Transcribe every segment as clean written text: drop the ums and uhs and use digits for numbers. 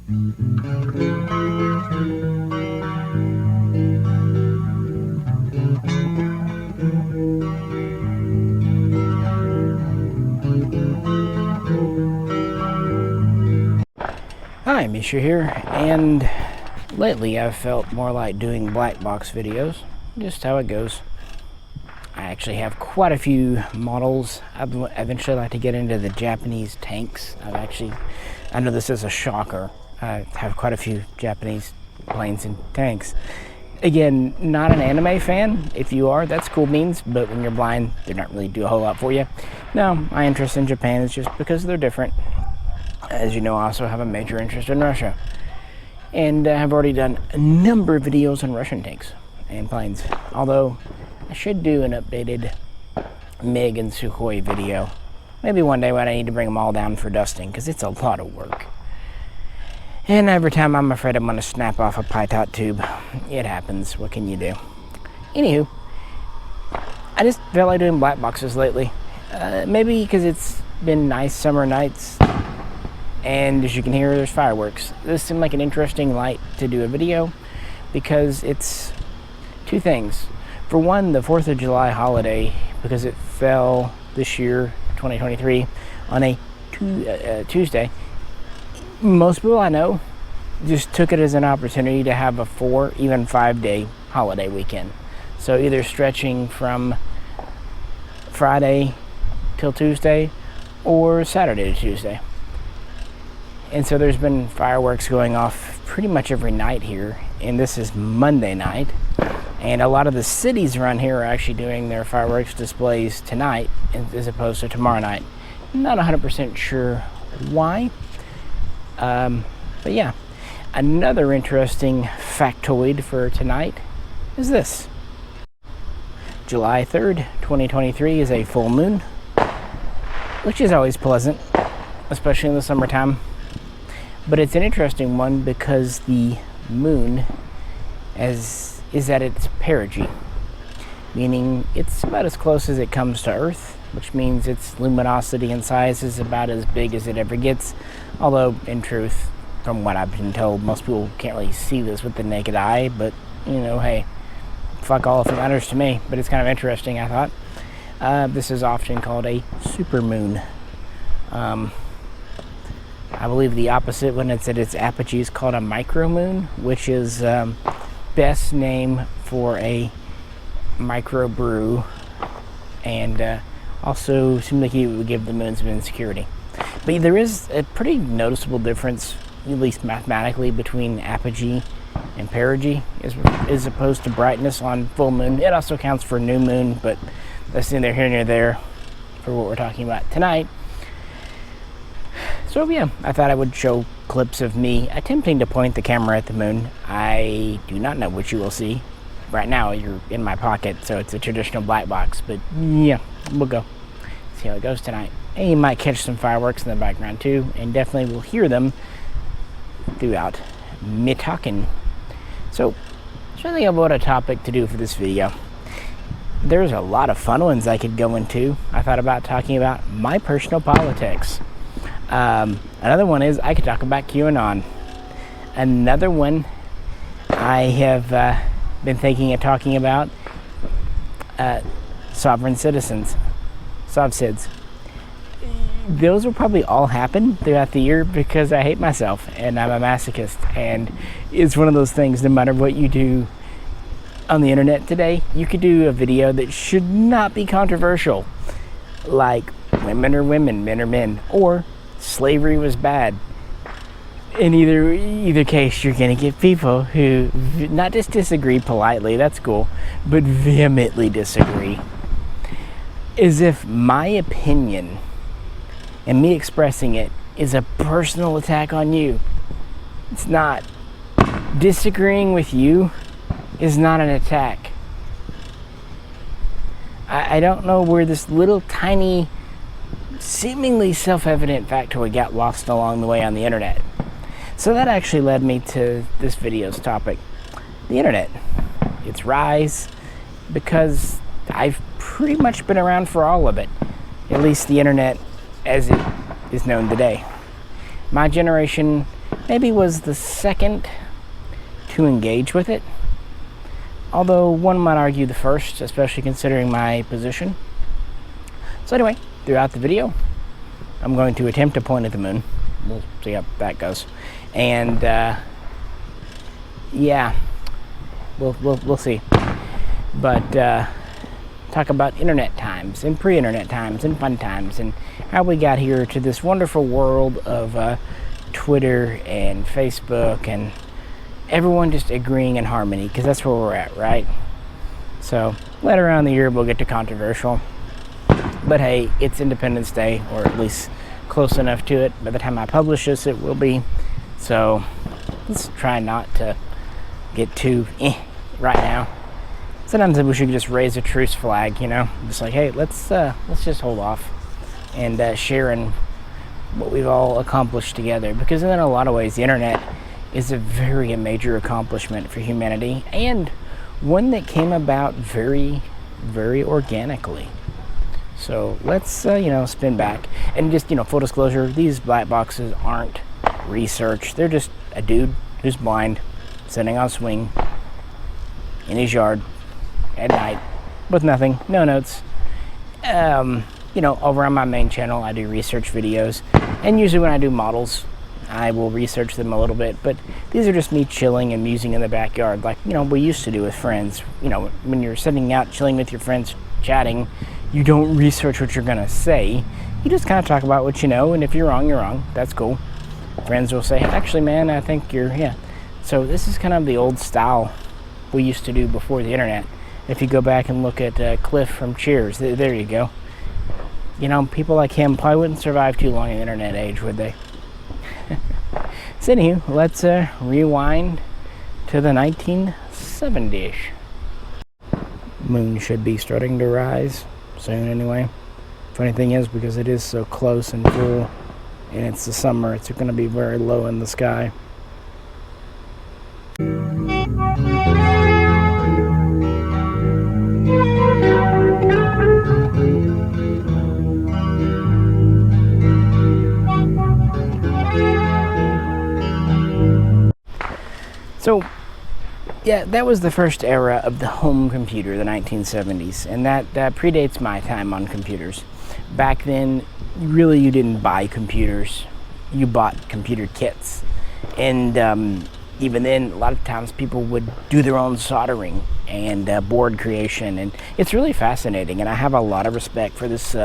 Hi, Misha here, and lately I've felt more like doing Blackbox videos, just how it goes. I actually have quite a few models. I'd eventually like to get into the Japanese tanks. I know this is a shocker, I have quite a few Japanese planes and tanks. Again, not an anime fan. If you are, that's cool beans, but when you're blind, they're not really do a whole lot for you. No, my interest in Japan is just because they're different. As you know, I also have a major interest in Russia. And I've already done a number of videos on Russian tanks and planes. Although, I should do an updated MiG and Sukhoi video. Maybe one day when I need to bring them all down for dusting, because it's a lot of work. And every time I'm afraid I'm going to snap off a pitot tube. It happens. What can you do? Anywho, I just felt like doing black boxes lately. Maybe because it's been nice summer nights. And as you can hear, there's fireworks. This seemed like an interesting light to do a video because it's two things. For one, the 4th of July holiday, because it fell this year, 2023, on a Tuesday. Most people I know just took it as an opportunity to have a 4, even 5-day holiday weekend. So either stretching from Friday till Tuesday or Saturday to Tuesday. And so there's been fireworks going off pretty much every night here, and this is Monday night. And a lot of the cities around here are actually doing their fireworks displays tonight as opposed to tomorrow night. Not 100% sure why. But yeah, another interesting factoid for tonight is this. July 3rd, 2023 is a full moon, which is always pleasant, especially in the summertime. But it's an interesting one because the moon is at its perigee, meaning it's about as close as it comes to Earth, which means its luminosity and size is about as big as it ever gets. Although, in truth, from what I've been told, most people can't really see this with the naked eye, but, you know, hey, fuck all if it matters to me. But it's kind of interesting, I thought. This is often called a supermoon. I believe the opposite when it's at its apogee is called a micromoon, which is best name for a microbrew, and also seems like it would give the moon some insecurity. But there is a pretty noticeable difference, at least mathematically, between apogee and perigee as opposed to brightness on full moon. It also counts for new moon, but that's neither here nor there for what we're talking about tonight. So yeah, I thought I would show clips of me attempting to point the camera at the moon. I do not know what you will see. Right now, you're in my pocket, so it's a traditional black box. But yeah, we'll go. See how it goes tonight. And you might catch some fireworks in the background too, and definitely will hear them throughout me talking. So, trying to think about a topic to do for this video. There's a lot of fun ones I could go into. I thought about talking about my personal politics. Another one is I could talk about QAnon. Another one I have been thinking of talking about sovereign citizens, SovCids. Those will probably all happen throughout the year because I hate myself and I'm a masochist, and it's one of those things, no matter what you do on the internet today, you could do a video that should not be controversial, like women are women, men are men, or slavery was bad. In either case, you're going to get people who not just disagree politely, that's cool, but vehemently disagree. As if my opinion and me expressing it is a personal attack on you. It's not. Disagreeing with you is not an attack. I don't know where this little tiny, seemingly self-evident factoid got lost along the way on the internet. So that actually led me to this video's topic, the internet, its rise, because I've pretty much been around for all of it, at least the internet as it is known today. My generation maybe was the second to engage with it. Although one might argue the first, especially considering my position. So anyway, throughout the video, I'm going to attempt to point at the moon. We'll see how that goes. And yeah, we'll see. But talk about internet times and pre-internet times and fun times and how we got here to this wonderful world of Twitter and Facebook and everyone just agreeing in harmony, because that's where we're at, right? So later on in the year we'll get to controversial, but hey, it's Independence Day, or at least close enough to it. By the time I publish this, it will be. So let's try not to get too right now. Sometimes we should just raise a truce flag, you know, just like, hey, let's just hold off and sharing what we've all accomplished together, because in a lot of ways the internet is a very major accomplishment for humanity, and one that came about very, very organically. So let's spin back and just, full disclosure, these black boxes aren't research. They're just a dude who's blind sitting on a swing in his yard at night with nothing, no notes. Over on my main channel I do research videos, and usually when I do models I will research them a little bit, but these are just me chilling and musing in the backyard like we used to do with friends. When you're sitting out chilling with your friends chatting, you don't research what you're gonna say, you just kind of talk about what you know, and if you're wrong, that's cool. Friends will say, actually man, I think you're so this is kind of the old style we used to do before the internet. If you go back and look at Cliff from Cheers, there you go. People like him probably wouldn't survive too long in the internet age, would they? So anywho, let's rewind to the 1970s. Moon should be starting to rise soon anyway. Funny thing is, because it is so close and full and it's the summer, it's going to be very low in the sky. So, yeah, that was the first era of the home computer, the 1970s, and that predates my time on computers. Back then, really, you didn't buy computers, you bought computer kits. And even then, a lot of times people would do their own soldering and board creation, and it's really fascinating, and I have a lot of respect for this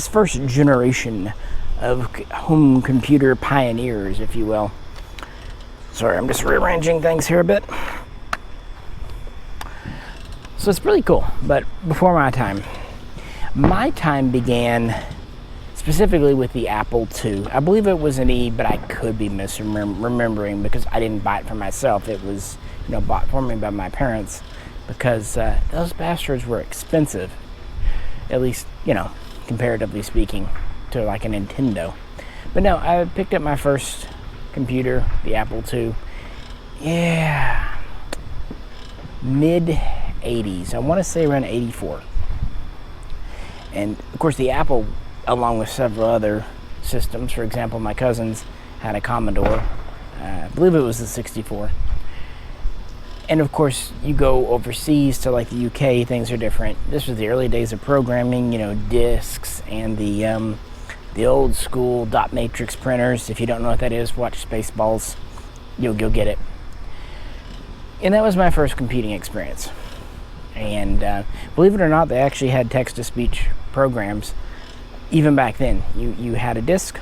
first generation of home computer pioneers, if you will. Sorry, I'm just rearranging things here a bit. So it's really cool, but before my time began specifically with the Apple II. I believe it was an E, but I could be misremembering because I didn't buy it for myself. It was, bought for me by my parents, because those bastards were expensive, at least, comparatively speaking, to like a Nintendo. But no, I picked up my first computer, the Apple II, mid-80s. I want to say around 84. And of course the Apple, along with several other systems, for example, my cousins had a Commodore, I believe it was the 64. And of course you go overseas to like the UK, things are different. This was the early days of programming, discs and the old school dot matrix printers. If you don't know what that is, watch Spaceballs. You'll get it. And that was my first computing experience. And believe it or not, they actually had text-to-speech programs even back then. You had a disk,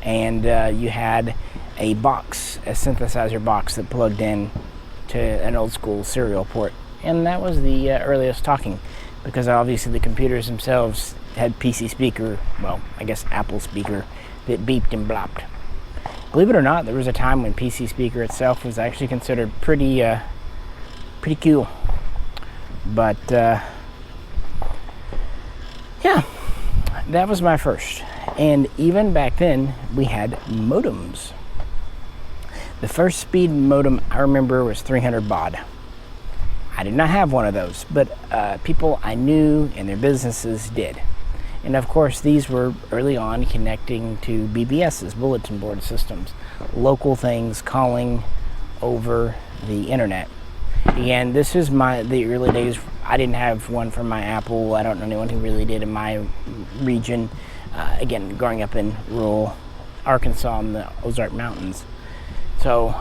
and you had a box, a synthesizer box that plugged in to an old school serial port. And that was the earliest talking, because obviously the computers themselves had PC speaker, well, I guess Apple speaker, that beeped and blopped. Believe it or not, there was a time when PC speaker itself was actually considered pretty cool. But yeah, that was my first. And even back then, we had modems. The first speed modem I remember was 300 baud. I did not have one of those, but people I knew and their businesses did. And of course, these were early on connecting to BBS's, bulletin board systems, local things calling over the internet. And this is the early days. I didn't have one for my Apple. I don't know anyone who really did in my region. Again, growing up in rural Arkansas in the Ozark Mountains. So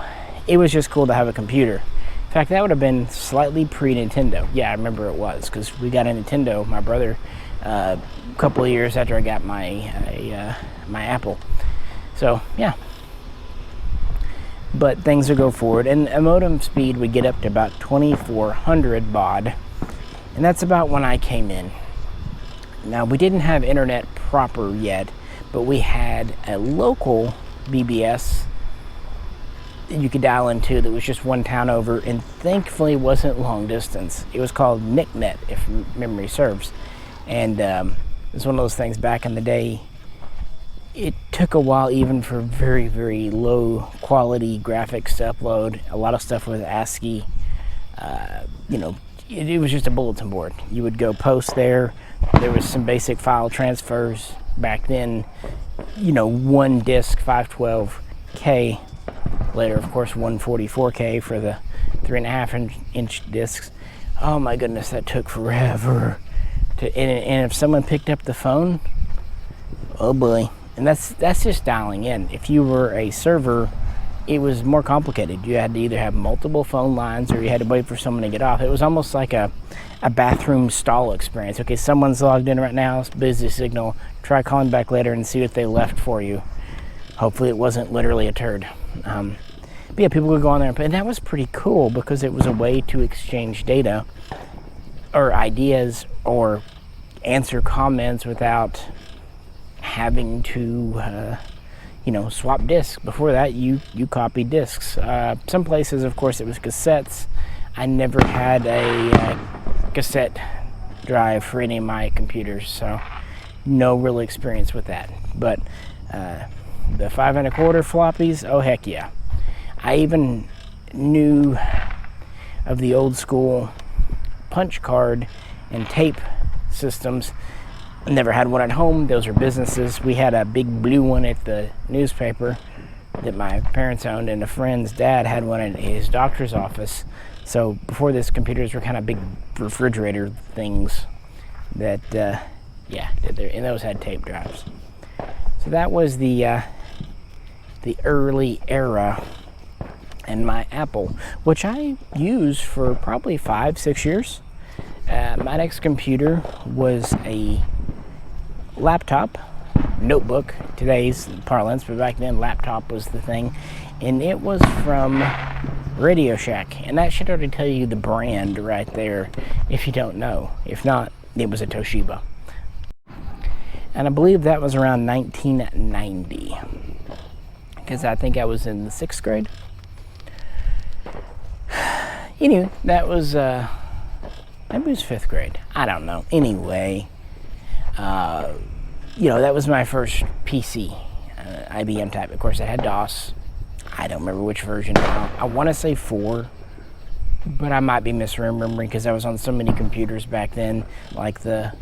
it was just cool to have a computer. In fact, that would have been slightly pre-Nintendo. Yeah, I remember it was, because we got a Nintendo, my brother, a couple of years after I got my Apple. So, yeah. But things would go forward, and a modem speed would get up to about 2400 baud, and that's about when I came in. Now, we didn't have internet proper yet, but we had a local BBS you could dial into that was just one town over, and thankfully wasn't long distance. It was called NickNet, if memory serves. And it was one of those things back in the day. It took a while even for very, very low quality graphics to upload. A lot of stuff was ASCII. It was just a bulletin board. You would go post there. There was some basic file transfers back then. One disc, 512K. Later, of course, 144K for the 3.5-inch discs. Oh my goodness, that took forever. And if someone picked up the phone, oh boy. And that's just dialing in. If you were a server, it was more complicated. You had to either have multiple phone lines or you had to wait for someone to get off. It was almost like a bathroom stall experience. Okay, someone's logged in right now, it's busy signal. Try calling back later and see what they left for you. Hopefully it wasn't literally a turd. But yeah, people would go on there, and that was pretty cool because it was a way to exchange data or ideas or answer comments without having to swap discs. Before that, you copied discs. Some places, of course, it was cassettes. I never had a cassette drive for any of my computers, so no real experience with that. But the 5 1/4 floppies, oh heck yeah. I even knew of the old school punch card and tape systems. I never had one at home. Those are businesses. We had a big blue one at the newspaper that my parents owned, and a friend's dad had one in his doctor's office. So before this, computers were kind of big refrigerator things that, and those had tape drives. So that was the early era in my Apple, which I used for probably 5-6 years. My next computer was a laptop, notebook, today's parlance, but back then laptop was the thing, and it was from Radio Shack, and that should already tell you the brand right there if you don't know. If not, it was a Toshiba. And I believe that was around 1990, because I think I was in the 6th grade. Anyway, that was, maybe it was 5th grade. I don't know. Anyway, that was my first PC, IBM type. Of course, it had DOS. I don't remember which version now. I want to say 4, but I might be misremembering because I was on so many computers back then, like the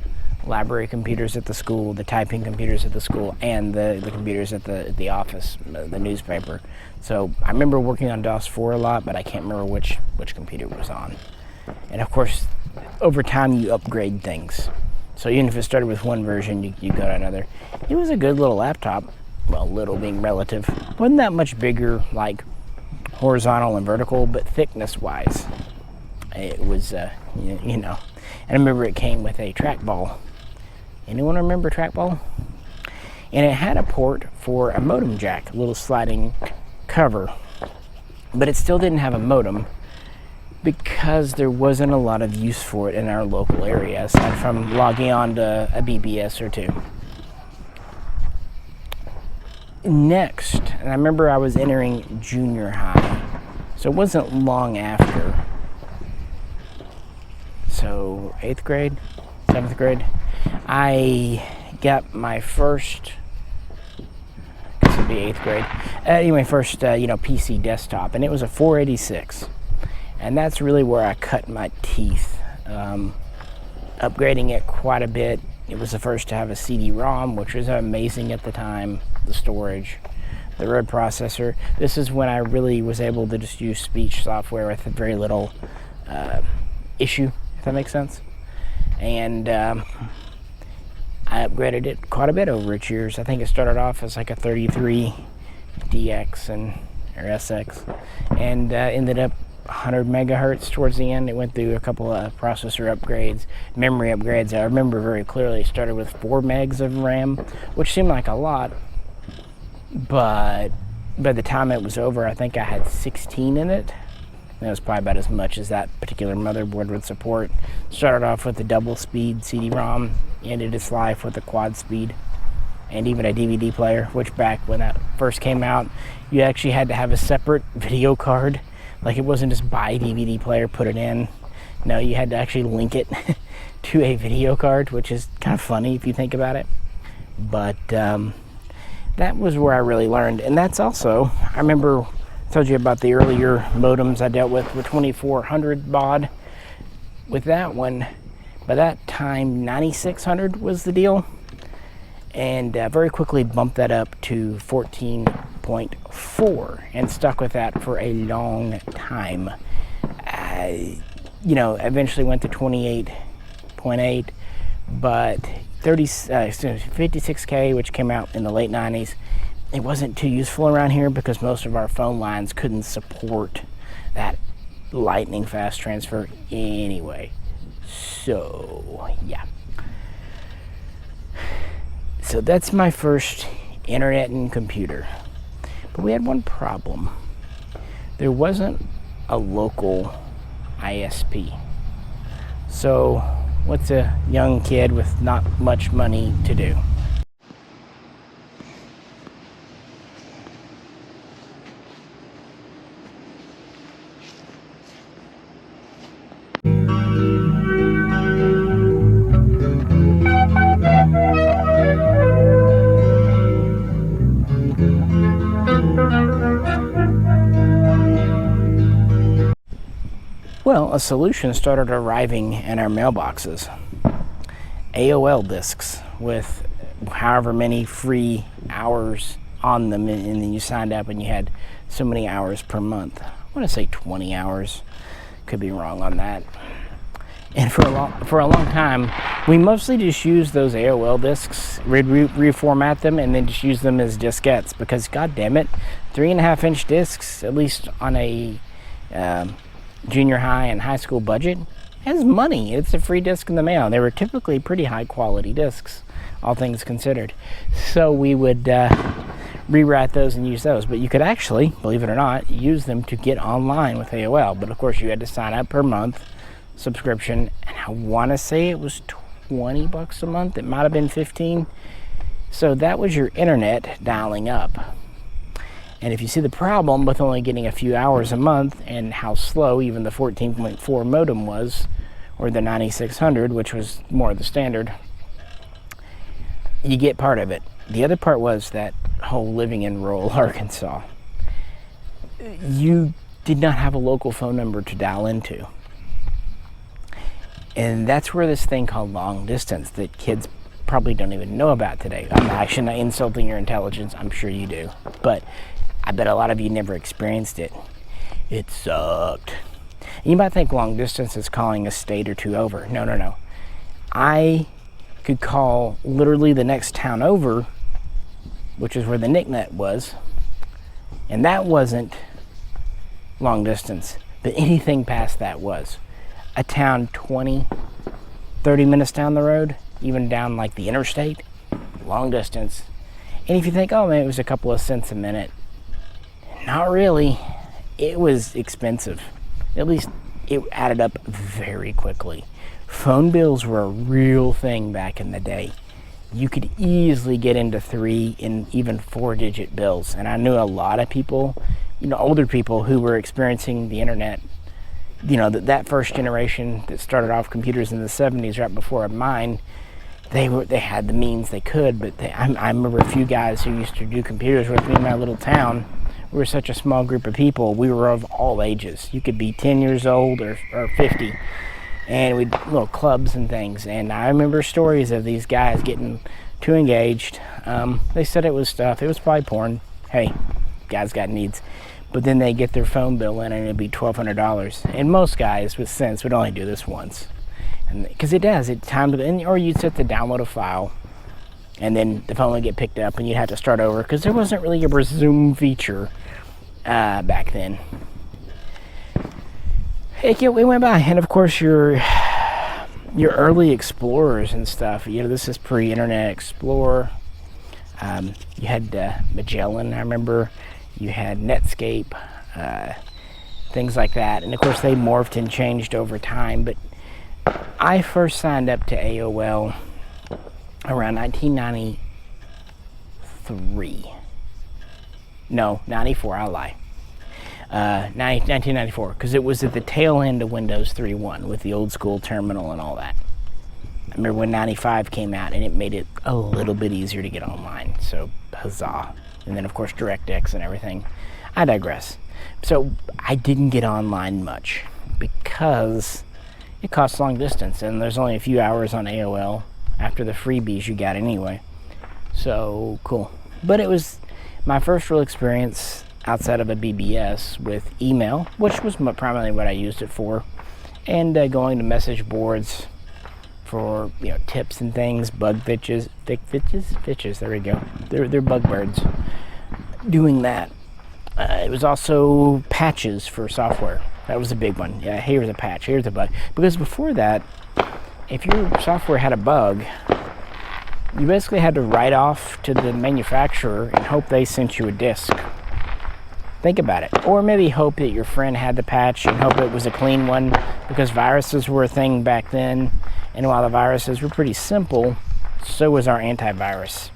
library computers at the school, the typing computers at the school, and the computers at the office, the newspaper. So I remember working on DOS 4 a lot, but I can't remember which computer it was on. And of course, over time you upgrade things. So even if it started with one version, you go to another. It was a good little laptop. Well, little being relative. Wasn't that much bigger, like horizontal and vertical, but thickness-wise, it was, And I remember it came with a trackball. Anyone remember trackball? And it had a port for a modem jack, a little sliding cover. But it still didn't have a modem because there wasn't a lot of use for it in our local area, aside from logging on to a BBS or two. Next, and I remember I was entering junior high, so it wasn't long after. So 8th grade, 7th grade, I got my first, I guess it'd be 8th grade, first PC desktop, and it was a 486, and that's really where I cut my teeth, upgrading it quite a bit, It was the first to have a CD-ROM, which was amazing at the time. The storage, the word processor. This is when I really was able to just use speech software with very little issue, if that makes sense. And I upgraded it quite a bit over its years. I think it started off as like a 33 DX or SX, and ended up 100 megahertz towards the end. It went through a couple of processor upgrades, memory upgrades. I remember very clearly it started with 4 megs of RAM, which seemed like a lot, but by the time it was over, I think I had 16 in it. That was probably about as much as that particular motherboard would support. Started off with a double speed CD-ROM, ended its life with a quad speed, and even a DVD player, which back when that first came out, you actually had to have a separate video card. Like, it wasn't just buy a DVD player, put it in. No, you had to actually link it to a video card, which is kind of funny if you think about it. But that was where I really learned. And that's also, I remember I told you about the earlier modems I dealt with 2400 baud. With that one, by that time 9600 was the deal, and very quickly bumped that up to 14.4 and stuck with that for a long time. Eventually went to 28.8, but 56K, which came out in the late 90s, it wasn't too useful around here because most of our phone lines couldn't support that lightning fast transfer anyway. So, yeah. So that's my first internet and computer. But we had one problem. There wasn't a local ISP. So, what's a young kid with not much money to do? Well, a solution started arriving in our mailboxes. AOL discs with however many free hours on them, and then you signed up and you had so many hours per month. I want to say 20 hours. Could be wrong on that. And for a long time, we mostly just used those AOL discs, reformat them, and then just use them as diskettes because, god damn it, 3.5-inch discs, at least on a junior high and high school budget, has money. It's a free disc in the mail. They were typically pretty high quality discs, all things considered. So we would rewrite those and use those. But you could actually, believe it or not, use them to get online with AOL. But of course you had to sign up per month subscription, and I want to say it was $20 a month. It might have been 15. So that was your internet dialing up. And if you see the problem with only getting a few hours a month and how slow even the 14.4 modem was, or the 9600, which was more the standard, you get part of it. The other part was that whole living in rural Arkansas, you did not have a local phone number to dial into. And that's where this thing called long distance that kids probably don't even know about today. I'm actually not insulting your intelligence. I'm sure you do. But I bet a lot of you never experienced it. It sucked. You might think long distance is calling a state or two over. No. I could call literally the next town over, which is where the NICNet was, and that wasn't long distance. But anything past that was. A town 20, 30 minutes down the road, even down like the interstate, long distance. And if you think, oh man, it was a couple of cents a minute, not really. It was expensive. At least it added up very quickly. Phone bills were a real thing back in the day. You could easily get into 3 and even 4-digit bills. And I knew a lot of people, older people who were experiencing the internet, that first generation that started off computers in the 70s right before mine. They had the means they could, but I remember a few guys who used to do computers with me in my little town. We were such a small group of people. We were of all ages. You could be 10 years old or 50. and we little clubs and things. And I remember stories of these guys getting too engaged. They said it was stuff. It was probably porn. Hey, guys got needs. But then they get their phone bill in and it'd be $1,200. And most guys with sense would only do this once. Because it does. It timed it, or you'd set to download a file, and then the phone would get picked up and you'd have to start over because there wasn't really a resume feature back then. We went by, and of course your early explorers and stuff. This is pre-Internet Explorer. You had Magellan, I remember. You had Netscape, things like that. And of course they morphed and changed over time. But I first signed up to AOL around 1993. No, 94, I lie. 1994, because it was at the tail end of Windows 3.1 with the old school terminal and all that. I remember when 95 came out and it made it a little bit easier to get online, so huzzah. And then of course DirectX and everything. I digress. So I didn't get online much because it costs long distance and there's only a few hours on AOL after the freebies you got anyway. So cool. But it was my first real experience outside of a BBS with email, which was primarily what I used it for, and going to message boards for tips and things, bug fixes, there we go, they're bug birds, doing that. It was also patches for software. That was a big one. Yeah, here's a patch, here's a bug, because before that, if your software had a bug, you basically had to write off to the manufacturer and hope they sent you a disk. Think about it. Or maybe hope that your friend had the patch and hope it was a clean one, because viruses were a thing back then. And while the viruses were pretty simple, so was our antivirus.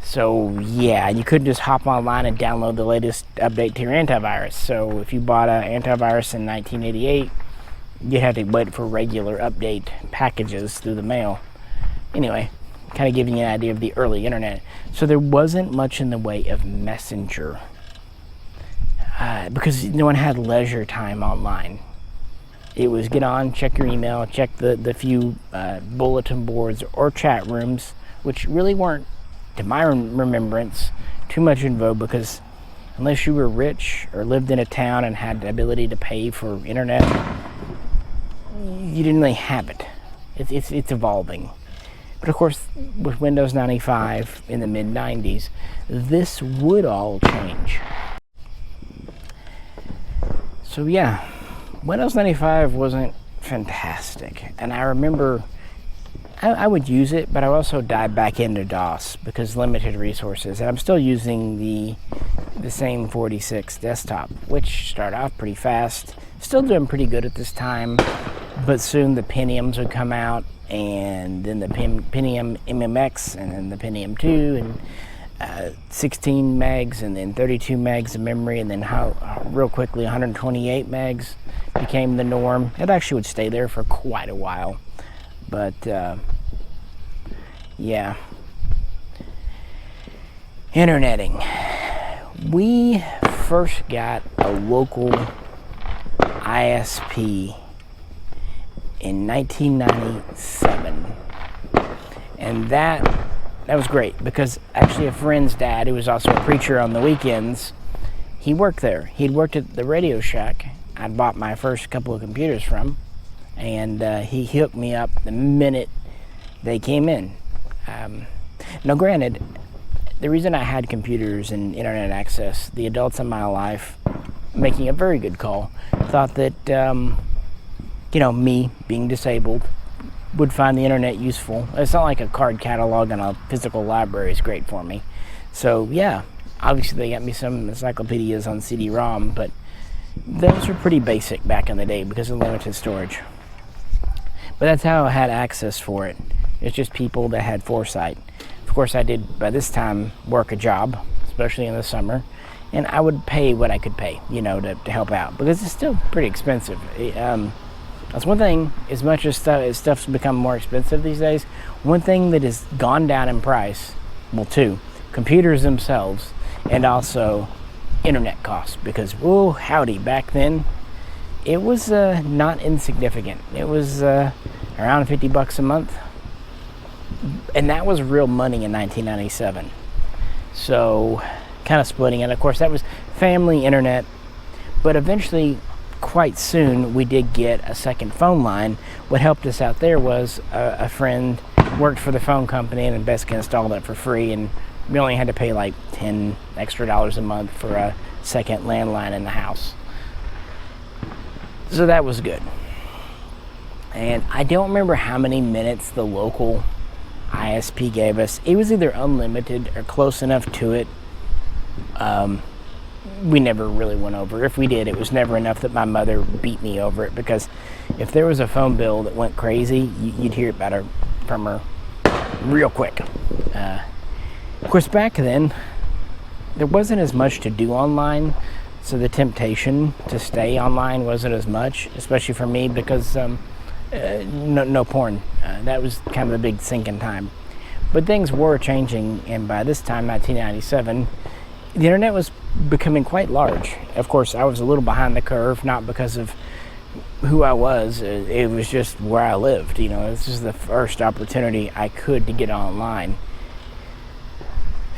So yeah, you couldn't just hop online and download the latest update to your antivirus. So if you bought an antivirus in 1988, you had to wait for regular update packages through the mail. Anyway, kind of giving you an idea of the early internet. So there wasn't much in the way of Messenger. Because no one had leisure time online. It was get on, check your email, check the few bulletin boards or chat rooms, which really weren't, to my remembrance, too much in vogue, because unless you were rich or lived in a town and had the ability to pay for internet, you didn't really have it. It's evolving. But of course, with Windows 95 in the mid-90s, this would all change. So yeah, Windows 95 wasn't fantastic, and I remember I would use it, but I also dive back into DOS because limited resources, and I'm still using the same 46 desktop, which started off pretty fast, still doing pretty good at this time, but soon the Pentiums would come out, and then the Pentium MMX, and then the Pentium 2, and 16 megs, and then 32 megs of memory, and then real quickly 128 megs became the norm. It actually would stay there for quite a while, but yeah. Interneting. We first got a local ISP in 1997, and that was great, because actually a friend's dad, who was also a preacher on the weekends, he worked there. He'd worked at the Radio Shack I'd bought my first couple of computers from, and he hooked me up the minute they came in. Now granted, the reason I had computers and internet access, the adults in my life, making a very good call, thought that me being disabled would find the internet useful. It's not like a card catalog and a physical library is great for me. So yeah, obviously they got me some encyclopedias on CD-ROM, but those were pretty basic back in the day because of limited storage. But that's how I had access for it. It's just people that had foresight. Of course, I did, by this time, work a job, especially in the summer, and I would pay what I could pay, to help out, because it's still pretty expensive. That's one thing, as much as stuff's become more expensive these days, one thing that has gone down in price, well, two, computers themselves, and also internet costs, because, oh, howdy, back then, it was not insignificant. It was around $50 a month, and that was real money in 1997. So kind of splitting it. Of course, that was family internet, but eventually, quite soon, we did get a second phone line. What helped us out there was a friend worked for the phone company and basically installed it for free, and we only had to pay like $10 extra a month for a second landline in the house. So that was good. And I don't remember how many minutes the local ISP gave us. It was either unlimited or close enough to it. We never really went over. If we did, it was never enough that my mother beat me over it, because if there was a phone bill that went crazy, you'd hear about her from her real quick. Of course, back then, there wasn't as much to do online, so the temptation to stay online wasn't as much, especially for me, because no porn. That was kind of a big sinking time. But things were changing, and by this time, 1997, the internet was becoming quite large. Of course, I was a little behind the curve, not because of who I was. It was just where I lived. You know, this is the first opportunity I could to get online.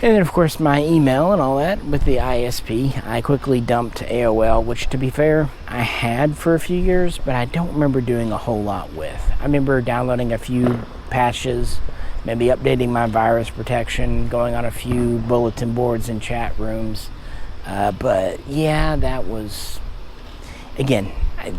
And then, of course, my email and all that with the ISP, I quickly dumped AOL, which, to be fair, I had for a few years, but I don't remember doing a whole lot with. I remember downloading a few patches, maybe updating my virus protection, going on a few bulletin boards and chat rooms. But yeah, that was, again, I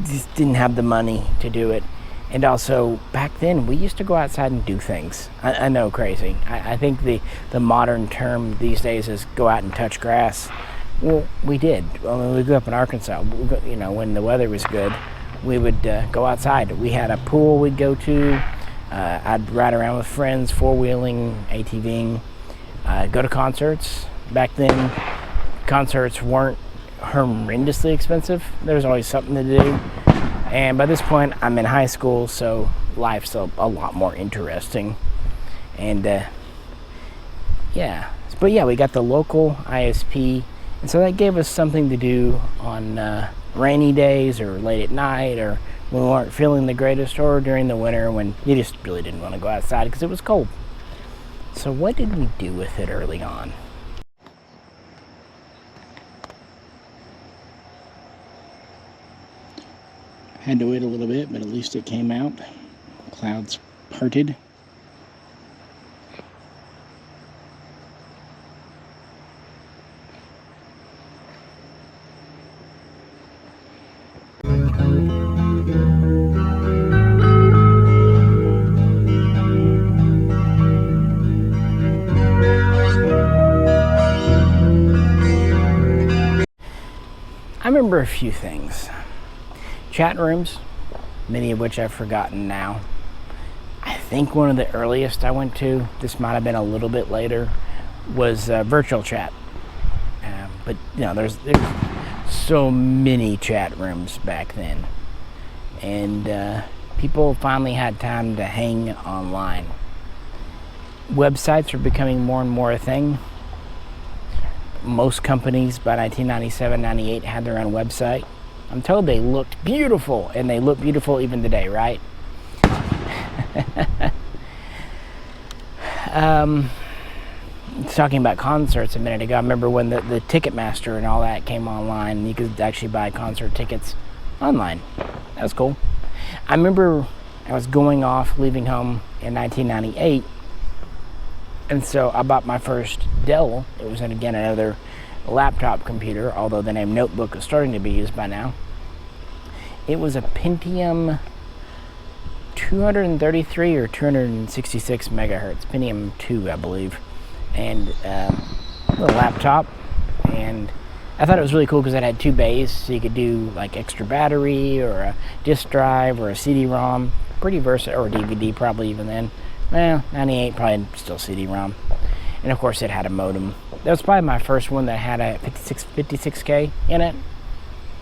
just didn't have the money to do it. And also, back then, we used to go outside and do things. I know, crazy. I think the modern term these days is go out and touch grass. Well, we did. When we grew up in Arkansas, you know, when the weather was good, we would go outside. We had a pool we'd go to. I'd ride around with friends, four-wheeling, ATVing, go to concerts. Back then, concerts weren't horrendously expensive. There was always something to do. And by this point, I'm in high school, so life's a lot more interesting. And yeah. But yeah, we got the local ISP, and so that gave us something to do on rainy days or late at night, or when we weren't feeling the greatest, or during the winter when you just really didn't want to go outside because it was cold. So what did we do with it early on? Had to wait a little bit, but at least it came out. Clouds parted. I remember a few things. Chat rooms, many of which I've forgotten now. I think one of the earliest I went to, this might have been a little bit later, was virtual chat. But you know, there's so many chat rooms back then, and people finally had time to hang online. Websites are becoming more and more a thing. Most companies by 1997-98 had their own website. I'm told they looked beautiful, and they look beautiful even today, right? Talking about concerts a minute ago, I remember when the Ticketmaster and all that came online, and you could actually buy concert tickets online. That was cool. I remember I was leaving home in 1998, and so I bought my first Dell. It was, again, another laptop computer, although the name notebook is starting to be used by now. It was a Pentium 233 or 266 megahertz, Pentium 2, I believe, and a little laptop. And I thought it was really cool because it had two bays, so you could do like extra battery or a disk drive or a CD-ROM. Pretty versatile, or DVD probably even then. Well, 98 probably still CD-ROM. And of course it had a modem. That was probably my first one that had a 56K in it.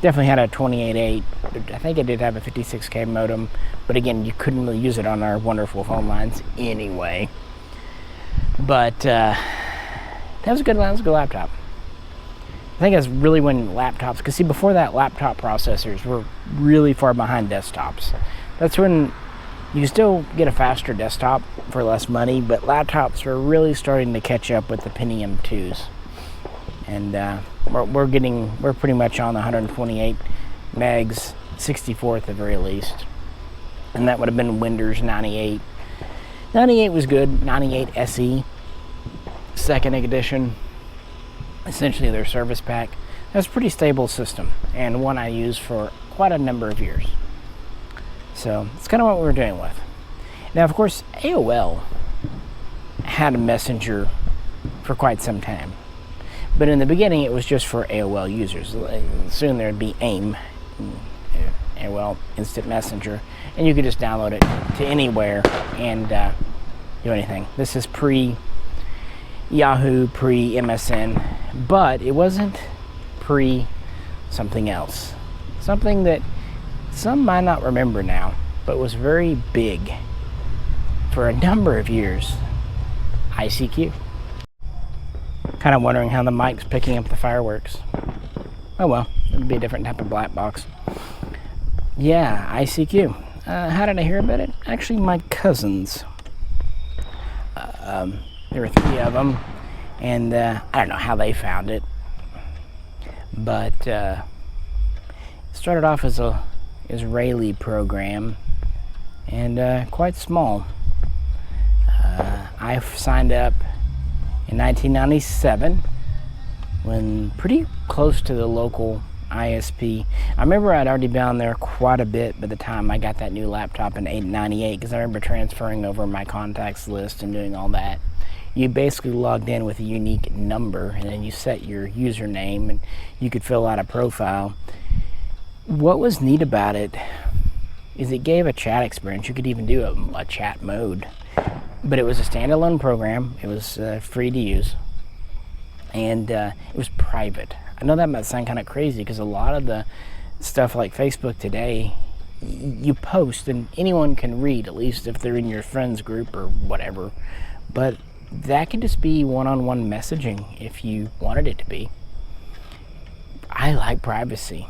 Definitely had a 28.8. I think it did have a 56K modem, but again, you couldn't really use it on our wonderful phone lines anyway. But that was a good laptop. think that's really when laptops, because see, before that, laptop processors were really far behind desktops. That's when you still get a faster desktop for less money, but laptops are really starting to catch up with the Pentium 2s. And we're pretty much on the 128 megs, 64 at the very least. And that would have been Windows 98. 98 was good, 98 SE, second edition, essentially their service pack. That's a pretty stable system, and one I used for quite a number of years. So it's kind of what we're dealing with. Now, of course, AOL had a messenger for quite some time. But in the beginning, it was just for AOL users. Soon there'd be AIM, AOL Instant Messenger, and you could just download it to anywhere and do anything. This is pre-Yahoo, pre-MSN, but it wasn't pre-something else. Something that some might not remember now, but was very big for a number of years. ICQ. Kind of wondering how the mic's picking up the fireworks. Oh well, it'd be a different type of black box. Yeah, ICQ. How did I hear about it? Actually, my cousins. There were 3 of them, and I don't know how they found it, but it started off as a Israeli program, and quite small. I signed up in 1997, when pretty close to the local ISP. I remember I'd already been on there quite a bit by the time I got that new laptop in 98, because I remember transferring over my contacts list and doing all that. You basically logged in with a unique number, and then you set your username, and you could fill out a profile. What was neat about it is it gave a chat experience. You could even do a chat mode. But it was a standalone program. It was free to use, and it was private. I know that might sound kind of crazy, because a lot of the stuff like Facebook today, you post and anyone can read, at least if they're in your friends group or whatever. But that could just be one-on-one messaging if you wanted it to be. I like privacy,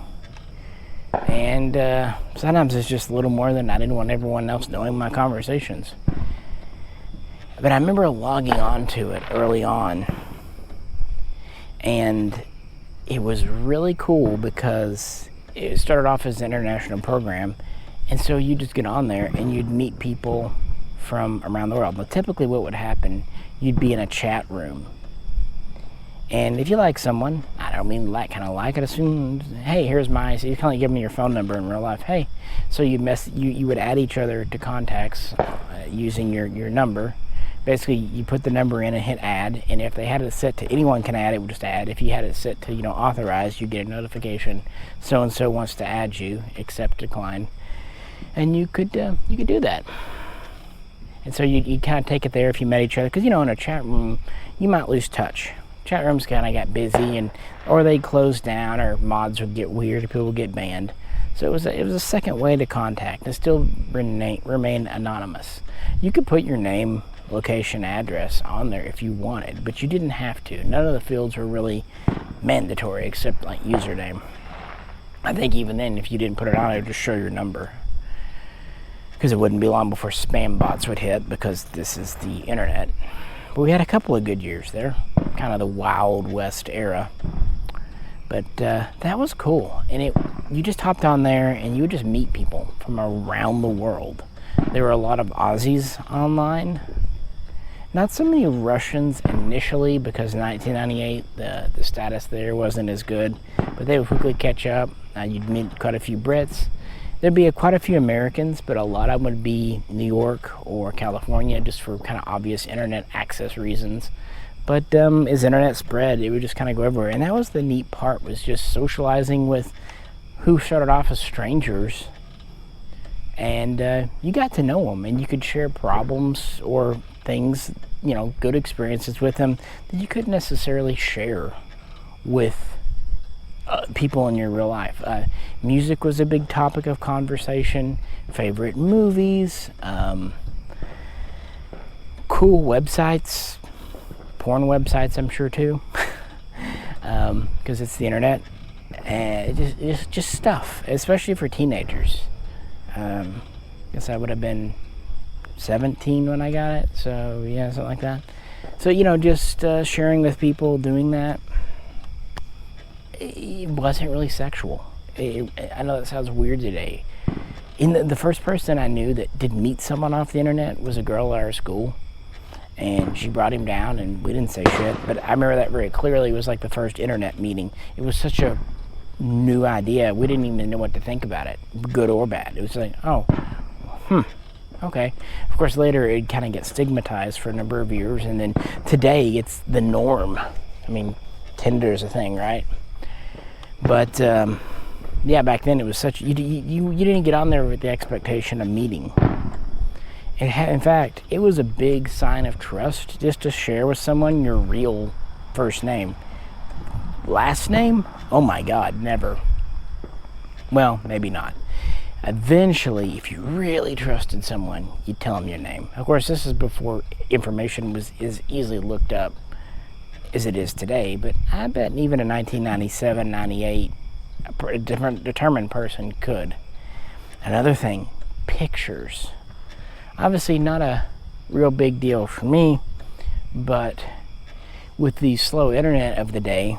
and sometimes it's just a little more than I didn't want everyone else knowing my conversations. But I remember logging on to it early on, and it was really cool because it started off as an international program, and so you just get on there and you'd meet people from around the world. Now, typically what would happen, you'd be in a chat room, and if you like someone, I don't mean like kind of like it, assume, hey, here's my, so you kind of give them your phone number in real life, hey, so you would add each other to contacts using your number. Basically, you put the number in and hit add, and if they had it set to anyone can add, it would just add. If you had it set to, authorized, you get a notification, so-and-so wants to add you, accept, decline, and you could do that. And so you kind of take it there if you met each other, because, in a chat room, you might lose touch. Chat rooms kind of got busy, or they closed down, or mods would get weird, or people would get banned. So it was a second way to contact, and still remain anonymous. You could put your name, location, address on there if you wanted, but you didn't have to. None of the fields were really mandatory except like username. I think even then, if you didn't put it on, it would just show your number, because it wouldn't be long before spam bots would hit, because this is the internet. But we had a couple of good years there, kind of the Wild West era. But that was cool, and you just hopped on there and you would just meet people from around the world. There were a lot of Aussies online. Not so many Russians initially, because in 1998 the status there wasn't as good, but they would quickly catch up. You'd meet quite a few Brits. There'd be quite a few Americans, but a lot of them would be New York or California, just for kind of obvious internet access reasons. But as internet spread, it would just kind of go everywhere, and that was the neat part, was just socializing with who started off as strangers, and you got to know them, and you could share problems or things, good experiences with them that you couldn't necessarily share with people in your real life. Music was a big topic of conversation, favorite movies, cool websites, porn websites, I'm sure too. because it's the internet, and it's just stuff, especially for teenagers. Guess I would have been 17 when I got it, so yeah, something like that. So, just sharing with people, doing that, it wasn't really sexual. I know that sounds weird today. The first person I knew that did meet someone off the internet was a girl at our school, and she brought him down, and we didn't say shit, but I remember that very clearly. It was like the first internet meeting. It was such a new idea. We didn't even know what to think about it, good or bad. It was like, oh, okay. Of course, later it kind of gets stigmatized for a number of years, and then today it's the norm. I mean, Tinder's a thing, right? But yeah, back then it was such, you didn't get on there with the expectation of meeting. In fact, it was a big sign of trust just to share with someone your real first name. Last name? Oh my God, never. Well, maybe not. Eventually, if you really trusted someone, you'd tell them your name. Of course, this is before information was as easily looked up as it is today, but I bet even in 1997, 98, a determined person could. Another thing, pictures. Obviously not a real big deal for me, but with the slow internet of the day,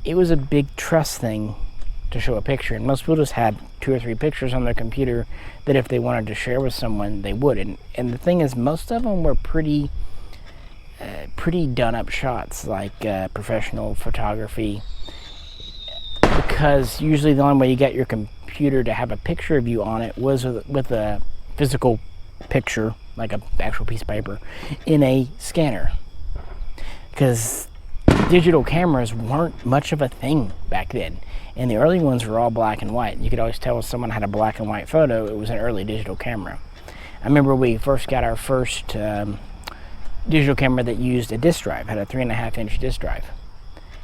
it was a big trust thing to show a picture, and most people just had 2 or 3 pictures on their computer that if they wanted to share with someone, they would. And the thing is, most of them were pretty done up shots, like professional photography, because usually the only way you got your computer to have a picture of you on it was with a physical picture, like an actual piece of paper, in a scanner, because digital cameras weren't much of a thing back then, and the early ones were all black and white. You could always tell if someone had a black and white photo, it was an early digital camera. I remember we first got our first digital camera that used a disk drive, had a 3.5-inch disk drive.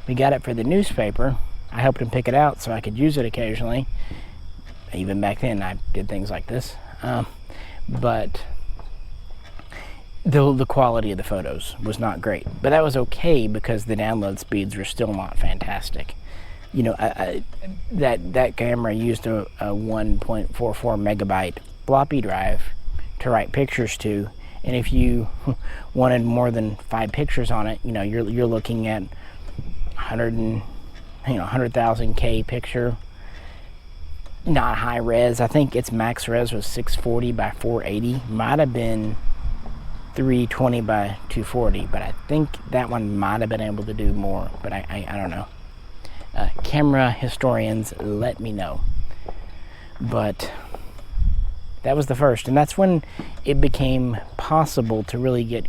We got it for the newspaper. I helped him pick it out so I could use it occasionally. Even back then I did things like this. But the quality of the photos was not great. But that was okay because the download speeds were still not fantastic. That camera used a 1.44 megabyte floppy drive to write pictures to, and if you wanted more than 5 pictures on it, you're looking at 100,000 K picture. Not high res. I think its max res was 640 by 480. Might have been 320 by 240, but I think that one might have been able to do more, but I don't know. Camera historians, let me know. But that was the first, and that's when it became possible to really get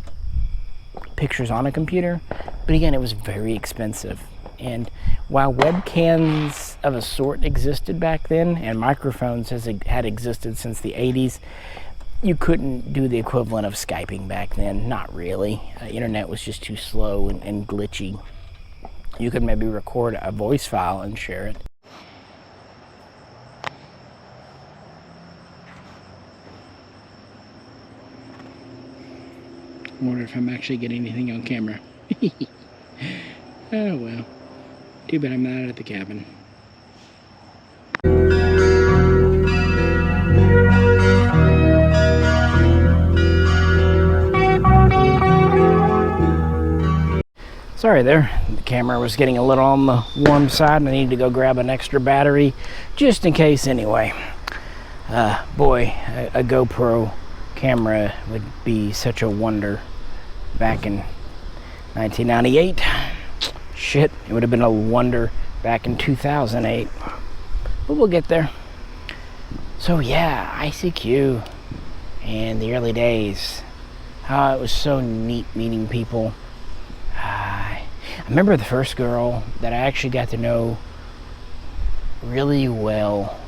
pictures on a computer. But again, it was very expensive. And while webcams of a sort existed back then, and microphones had existed since the 80s, you couldn't do the equivalent of Skyping back then. Not really. Internet was just too slow and glitchy. You could maybe record a voice file and share it. I wonder if I'm actually getting anything on camera. Oh well. Too bad I'm not at the cabin. Sorry there, the camera was getting a little on the warm side and I needed to go grab an extra battery just in case anyway. Boy, a GoPro camera would be such a wonder back in 1998. Shit, it would have been a wonder back in 2008. But we'll get there. So yeah, ICQ and the early days. It was so neat meeting people. I remember the first girl that I actually got to know really well,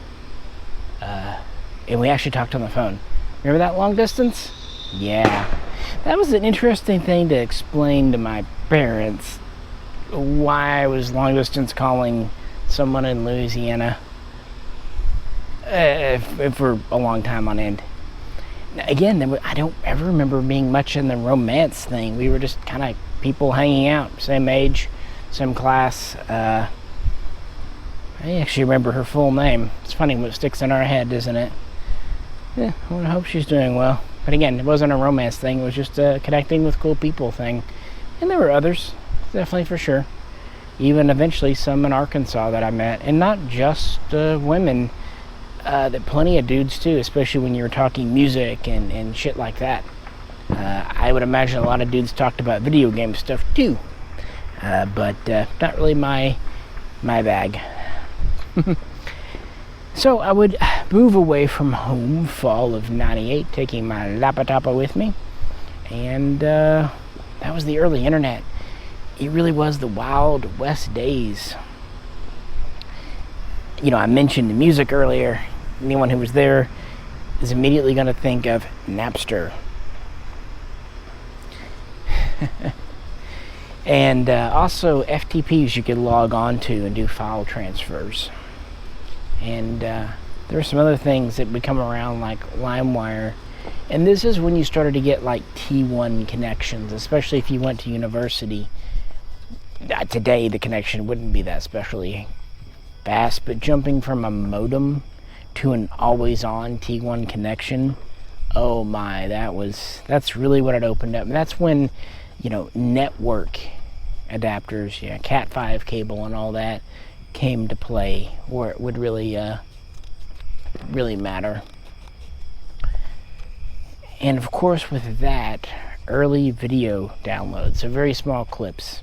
and we actually talked on the phone. Remember that long distance? Yeah. That was an interesting thing to explain to my parents, why I was long distance calling someone in Louisiana for a long time on end. Again, I don't ever remember being much in the romance thing. We were just kind of people hanging out, same age, some class. I actually remember her full name. It's funny what sticks in our head, isn't it? Yeah, well, I hope she's doing well. But again, it wasn't a romance thing. It was just a connecting with cool people thing. And there were others, definitely for sure. Even eventually some in Arkansas that I met. And not just women. Plenty of dudes too, especially when you were talking music and shit like that. I would imagine a lot of dudes talked about video game stuff too. But not really my bag. So I would move away from home fall of 98, taking my laptop with me. And that was the early internet. It really was the Wild West days. You know, I mentioned the music earlier. Anyone who was there is immediately going to think of Napster. And also FTPs you could log on to and do file transfers. And there were some other things that would come around like LimeWire. And this is when you started to get like T1 connections, especially if you went to university. Today the connection wouldn't be that especially fast, but jumping from a modem to an always-on T1 connection, oh my, that's really what it opened up. And that's when, you know, network adapters, yeah, Cat5 cable and all that came to play, where it would really matter. And of course with that, early video downloads, so very small clips.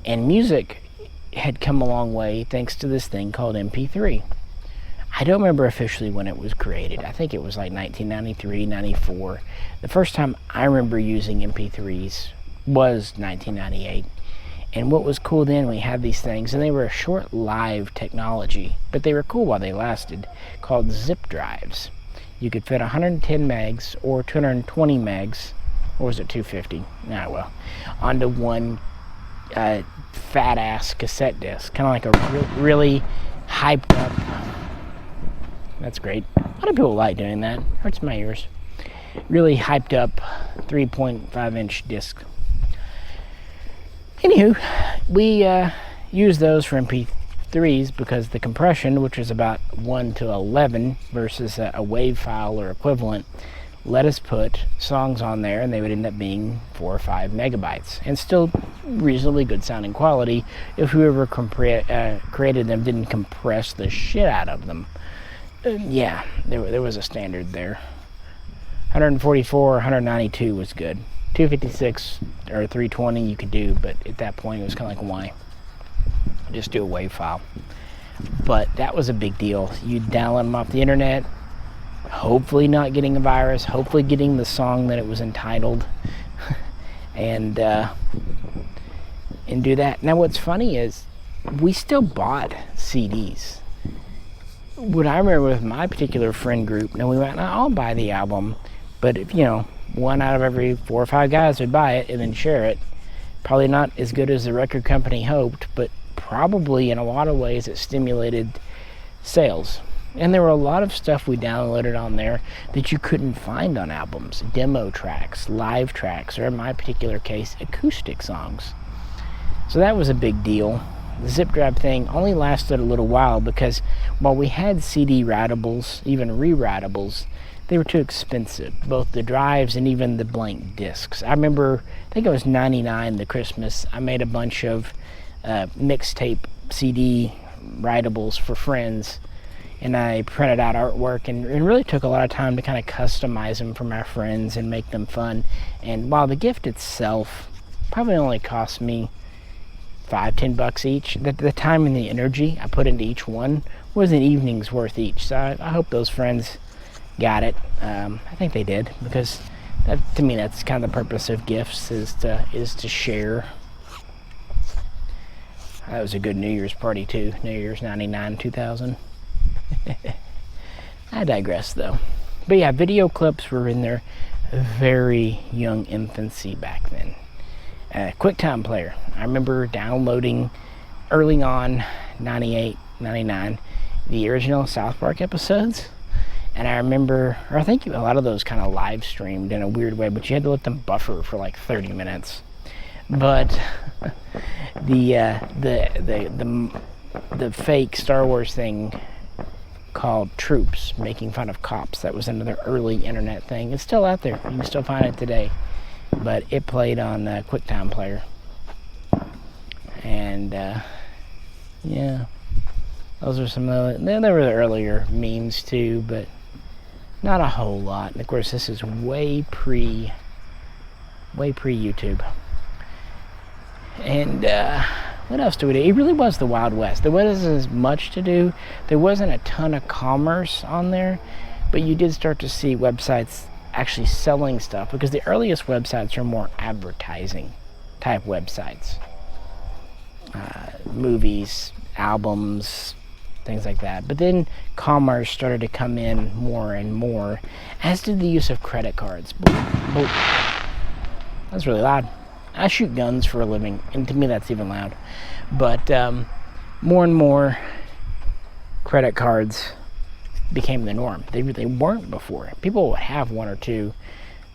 And music had come a long way thanks to this thing called MP3. I don't remember officially when it was created. I think it was like 1993, 94. The first time I remember using MP3s was 1998. And what was cool then, we had these things, and they were a short-lived technology, but they were cool while they lasted, called zip drives. You could fit 110 megs or 220 megs, or was it 250? Nah, well, onto one fat-ass cassette disc, kind of like a really hyped-up. That's great. A lot of people like doing that. Hurts my ears. Really hyped-up 3.5-inch disc. Anywho, we use those for MP3s because the compression, which was about 1 to 11 versus a WAV file or equivalent, let us put songs on there and they would end up being 4 or 5 megabytes and still reasonably good sounding quality if whoever created them didn't compress the shit out of them. Yeah, there was a standard there. 144 or 192 was good. 256 or 320 you could do, but at that point it was kind of like, why? Just do a WAV file. But that was a big deal. You'd download them off the internet, hopefully not getting a virus, hopefully getting the song that it was entitled, and do that. Now what's funny is we still bought CDs. What I remember with my particular friend group, now we might not all buy the album, but if, you know, 1 out of every 4 or 5 guys would buy it and then share it. Probably not as good as the record company hoped, but probably in a lot of ways it stimulated sales. And there were a lot of stuff we downloaded on there that you couldn't find on albums. Demo tracks, live tracks, or in my particular case, acoustic songs. So that was a big deal. The zip drive thing only lasted a little while because while we had CD writables, even re-writables, they were too expensive, both the drives and even the blank discs. I remember, I think it was 99, the Christmas, I made a bunch of mixtape CD writables for friends, and I printed out artwork and really took a lot of time to kind of customize them for my friends and make them fun. And while the gift itself probably only cost me $5-10 each, the time and the energy I put into each one was an evening's worth each. So I hope those friends got it. I think they did, because to me that's kind of the purpose of gifts, is to share. That was a good New Year's party too. New Year's 99, 2000. I digress though. But yeah, video clips were in their very young infancy back then. QuickTime Player. I remember downloading early on, 98, 99, the original South Park episodes. And I remember, or I think a lot of those kind of live streamed in a weird way, but you had to let them buffer for like 30 minutes. But the fake Star Wars thing called Troops, making fun of cops, that was another early internet thing. It's still out there. You can still find it today. But it played on QuickTime Player. And yeah, those are some of the, there were the earlier memes too, but not a whole lot. And of course, this is way pre YouTube. And what else do we do? It really was the Wild West. There wasn't as much to do. There wasn't a ton of commerce on there, but you did start to see websites actually selling stuff, because the earliest websites are more advertising type websites. Movies, albums, things like that. But then commerce started to come in more and more, as did the use of credit cards. Boop, boop. That's really loud. I shoot guns for a living, and to me that's even loud. But more and more credit cards became the norm. They really weren't before. People would have one or two,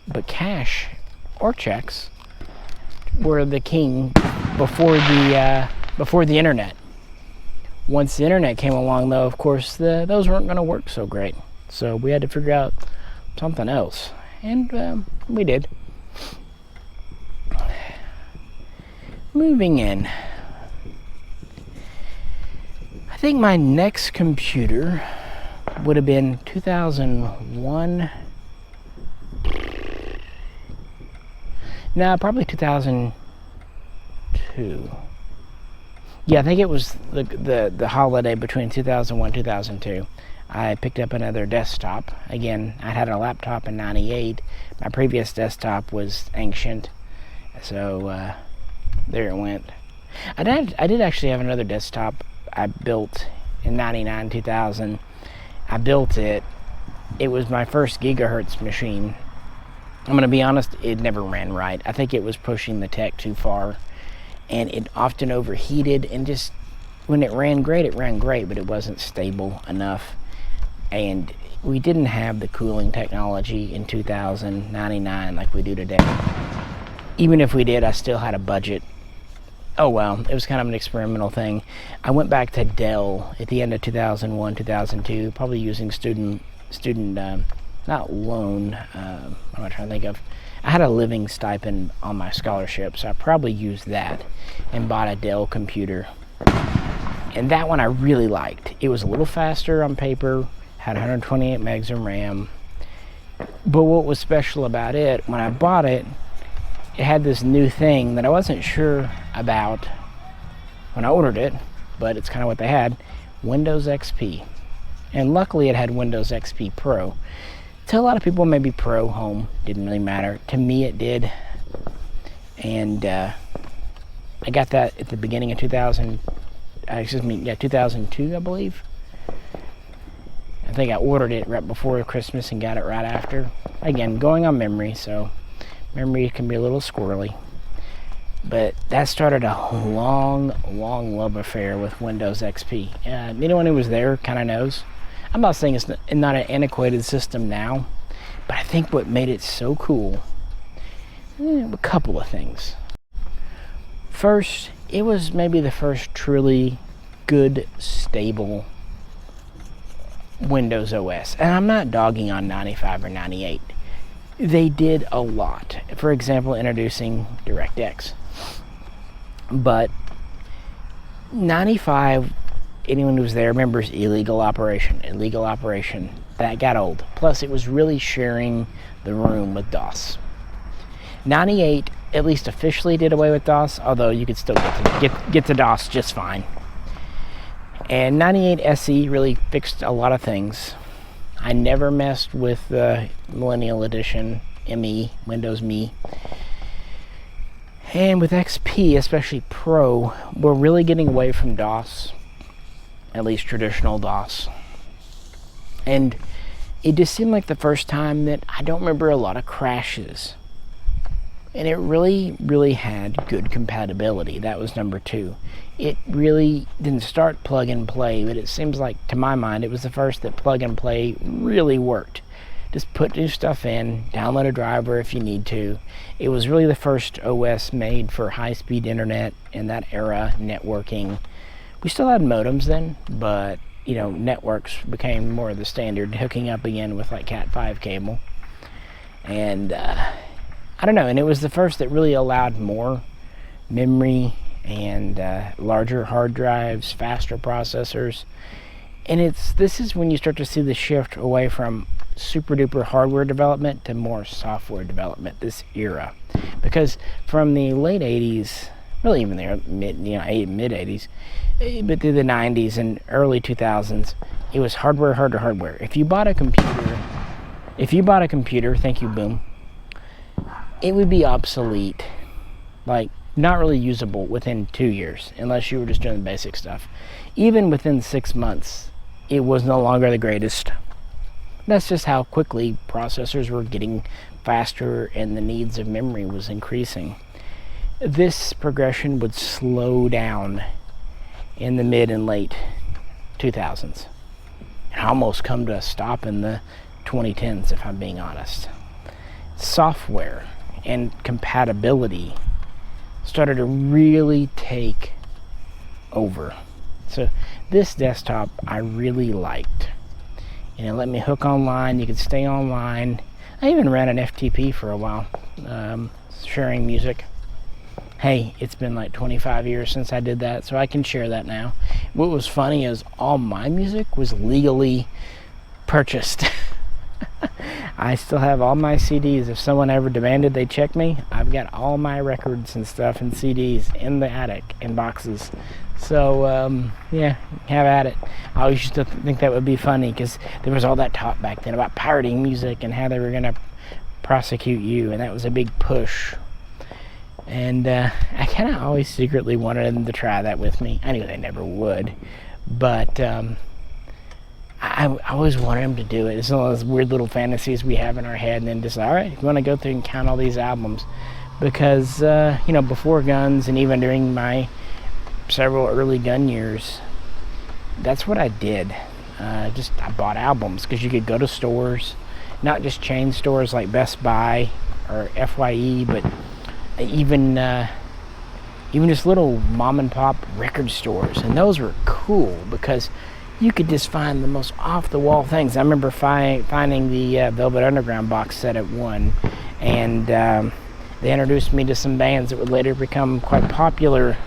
but cash or checks were the king before the internet. Once the internet came along, though, of course, those weren't going to work so great. So we had to figure out something else, and we did. Moving in. I think my next computer would have been 2001. No, probably 2002. Yeah, I think it was the holiday between 2001 and 2002. I picked up another desktop. Again, I had a laptop in '98. My previous desktop was ancient, so there it went. I did actually have another desktop I built in '99, 2000. I built it. It was my first gigahertz machine. I'm going to be honest, it never ran right. I think it was pushing the tech too far, and it often overheated, and just when it ran great, but it wasn't stable enough. And we didn't have the cooling technology in 2099 like we do today. Even if we did, I still had a budget. Oh well, it was kind of an experimental thing. I went back to Dell at the end of 2001, 2002, probably using student not loan, what am I trying to think of? I had a living stipend on my scholarship, so I probably used that and bought a Dell computer. And that one I really liked. It was a little faster on paper, had 128 megs of RAM. But what was special about it, when I bought it, it had this new thing that I wasn't sure about when I ordered it, but it's kind of what they had, Windows XP. And luckily it had Windows XP Pro. To a lot of people, maybe Pro Home didn't really matter. To me it did. And I got that at the beginning of 2002, I believe. I think I ordered it right before Christmas and got it right after. Again, going on memory, so memory can be a little squirrely. But that started a long love affair with Windows XP. Anyone who was there kind of knows. I'm not saying it's not an antiquated system now, but I think what made it so cool, a couple of things. First, it was maybe the first truly good, stable Windows OS. And I'm not dogging on 95 or 98. They did a lot. For example, introducing DirectX. But 95, anyone who was there remembers illegal operation. That got old. Plus, it was really sharing the room with DOS. 98, at least officially, did away with DOS, although you could still get to DOS just fine. And 98 SE really fixed a lot of things. I never messed with the Millennial Edition ME, Windows ME. And with XP, especially Pro, we're really getting away from DOS, at least traditional DOS. And it just seemed like the first time that I don't remember a lot of crashes. And it really had good compatibility. That was number 2. It really didn't start plug and play, but it seems like, to my mind, it was the first that plug and play really worked. just put new stuff in, download a driver if you need to. It was really the first OS made for high-speed internet in that era, networking. We still had modems then, but you know, networks became more of the standard, hooking up again with like Cat5 cable. And I don't know, and it was the first that really allowed more memory and larger hard drives, faster processors. And this is when you start to see the shift away from super duper hardware development to more software development, this era. Because from the late 80s, really even the mid 80s, but through the 90s and early 2000s, it was hardware, hardware. If you bought a computer, thank you, boom, it would be obsolete, like not really usable within 2 years, unless you were just doing the basic stuff. Even within 6 months, it was no longer the greatest. That's just how quickly processors were getting faster and the needs of memory was increasing. This progression would slow down in the mid and late 2000s. And almost come to a stop in the 2010s, if I'm being honest. Software and compatibility started to really take over. So this desktop I really liked. And it let me hook online. You could stay online. I even ran an FTP for a while, sharing music. Hey, it's been like 25 years since I did that, so I can share that now. What was funny is all my music was legally purchased. I still have all my CDs. If someone ever demanded they check me, I've got all my records and stuff and CDs in the attic in boxes. So, yeah, have at it. I always used to think that would be funny because there was all that talk back then about pirating music and how they were going to prosecute you, and that was a big push. And I kind of always secretly wanted them to try that with me. I knew they never would, but I always wanted them to do it. It's one of those weird little fantasies we have in our head, and then just, all right, you want to go through and count all these albums. Because, you know, before Guns and even during my several early Gun years, that's what I did. I bought albums because you could go to stores, not just chain stores like Best Buy or FYE, but even just little mom and pop record stores. And those were cool because you could just find the most off-the-wall things. I remember finding the Velvet Underground box set at one, and they introduced me to some bands that would later become quite popular.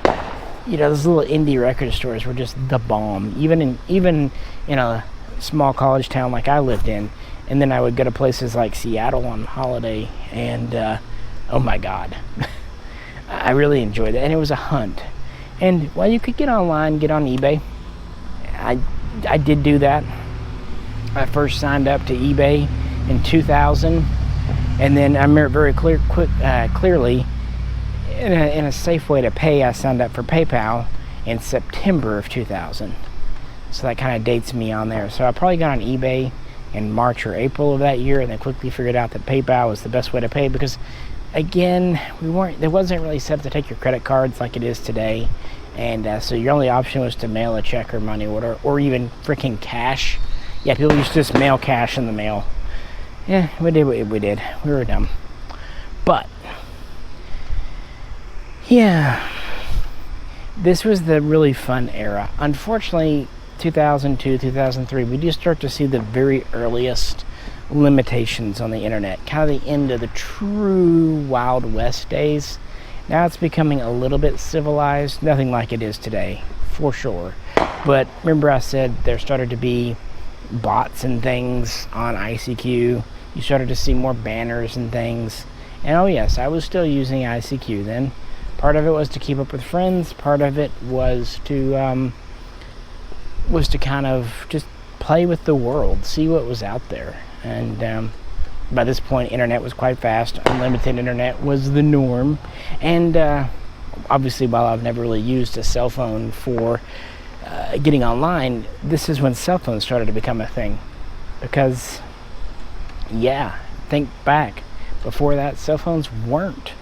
You know, those little indie record stores were just the bomb, even in a small college town like I lived in. And then I would go to places like Seattle on holiday, and oh my God, I really enjoyed it. And it was a hunt. And while you could get online, get on eBay, I did do that. I first signed up to eBay in 2000, and then I remember very clearly, in a safe way to pay, I signed up for PayPal in September of 2000. So that kind of dates me on there. So I probably got on eBay in March or April of that year, and then quickly figured out that PayPal was the best way to pay because, again, there wasn't really set up to take your credit cards like it is today. And so your only option was to mail a check or money order, or even freaking cash. Yeah, people used to just mail cash in the mail. Yeah, we did what we did. We were dumb. But, yeah, this was the really fun era. Unfortunately, 2002, 2003, we do start to see the very earliest limitations on the internet. Kind of the end of the true Wild West days. Now it's becoming a little bit civilized. Nothing like it is today, for sure. But remember I said there started to be bots and things on ICQ. You started to see more banners and things. And oh yes, I was still using ICQ then. Part of it was to keep up with friends. Part of it was to kind of just play with the world, see what was out there. And by this point, internet was quite fast. Unlimited internet was the norm. And obviously, while I've never really used a cell phone for getting online, this is when cell phones started to become a thing. Because, yeah, think back. Before that, cell phones weren't.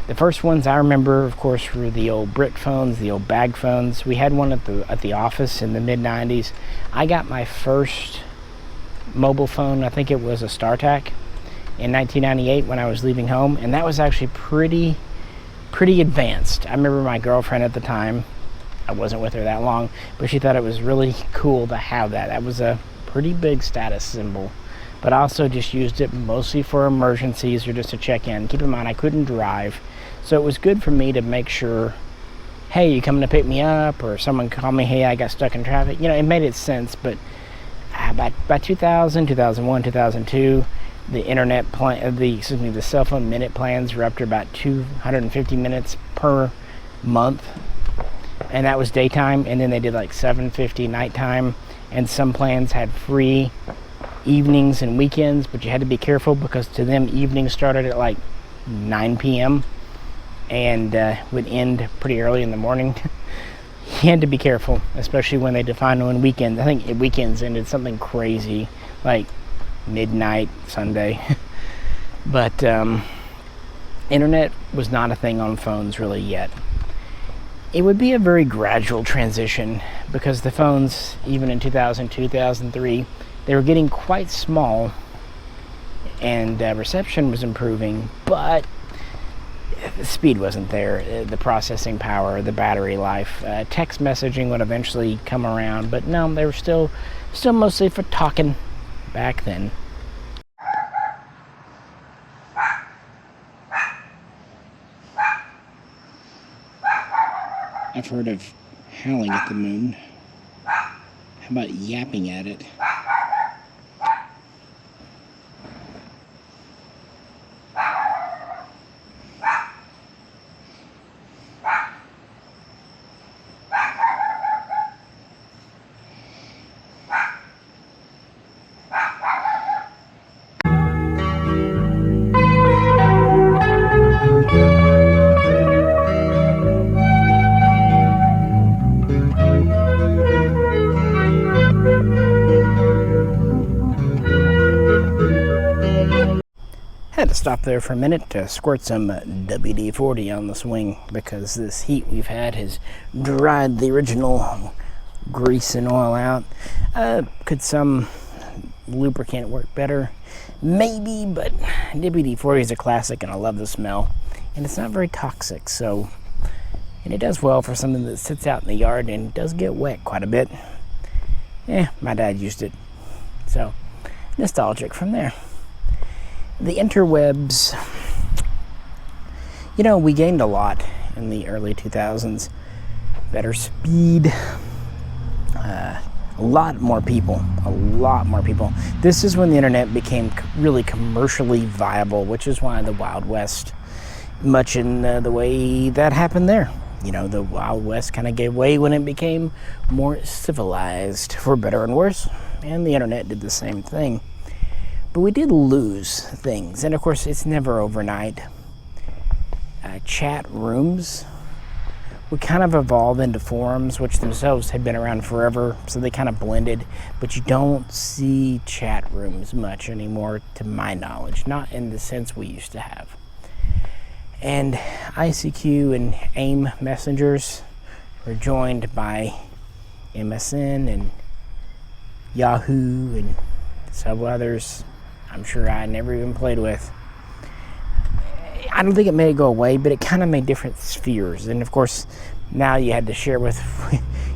The first ones I remember, of course, were the old brick phones, the old bag phones. We had one at the office in the mid-90s. I got my first mobile phone. I think it was a StarTAC in 1998 when I was leaving home, and that was actually pretty advanced. I remember my girlfriend at the time, I wasn't with her that long, but she thought it was really cool to have that. That was a pretty big status symbol. But I also just used it mostly for emergencies or just to check in. Keep in mind, I couldn't drive, so it was good for me to make sure, hey, you coming to pick me up? Or someone called me, hey, I got stuck in traffic. You know, it made sense, but by 2000, 2001, 2002, the internet plan, the cell phone minute plans were up to about 250 minutes per month, and that was daytime. And then they did like 750 nighttime, and some plans had free evenings and weekends, but you had to be careful because to them evenings started at like 9 p.m. and would end pretty early in the morning. You had to be careful, especially when they defined on weekends. I think weekends ended something crazy like midnight Sunday. But internet was not a thing on phones really yet. It would be a very gradual transition because the phones, even in 2002, 2003, they were getting quite small, and reception was improving, but the speed wasn't there, the processing power, the battery life. Text messaging would eventually come around, but no, they were still mostly for talking back then. I've heard of howling at the moon. How about yapping at it? Had to stop there for a minute to squirt some WD-40 on the swing because this heat we've had has dried the original grease and oil out. Could some lubricant work better? Maybe, but WD-40 is a classic and I love the smell. And it's not very toxic, so, and it does well for something that sits out in the yard and does get wet quite a bit. My dad used it, so nostalgic from there. The interwebs, you know, we gained a lot in the early 2000s. Better speed, a lot more people. This is when the internet became really commercially viable, which is why the Wild West, much in the way that happened there. You know, the Wild West kind of gave way when it became more civilized, for better and worse, and the internet did the same thing. But we did lose things, and of course it's never overnight. Chat rooms would kind of evolve into forums, which themselves had been around forever, so they kind of blended, but you don't see chat rooms much anymore, to my knowledge, not in the sense we used to have. And ICQ and AIM messengers were joined by MSN and Yahoo and several others I'm sure I never even played with. I don't think it made it go away, but it kind of made different spheres. And of course, now you had to share with,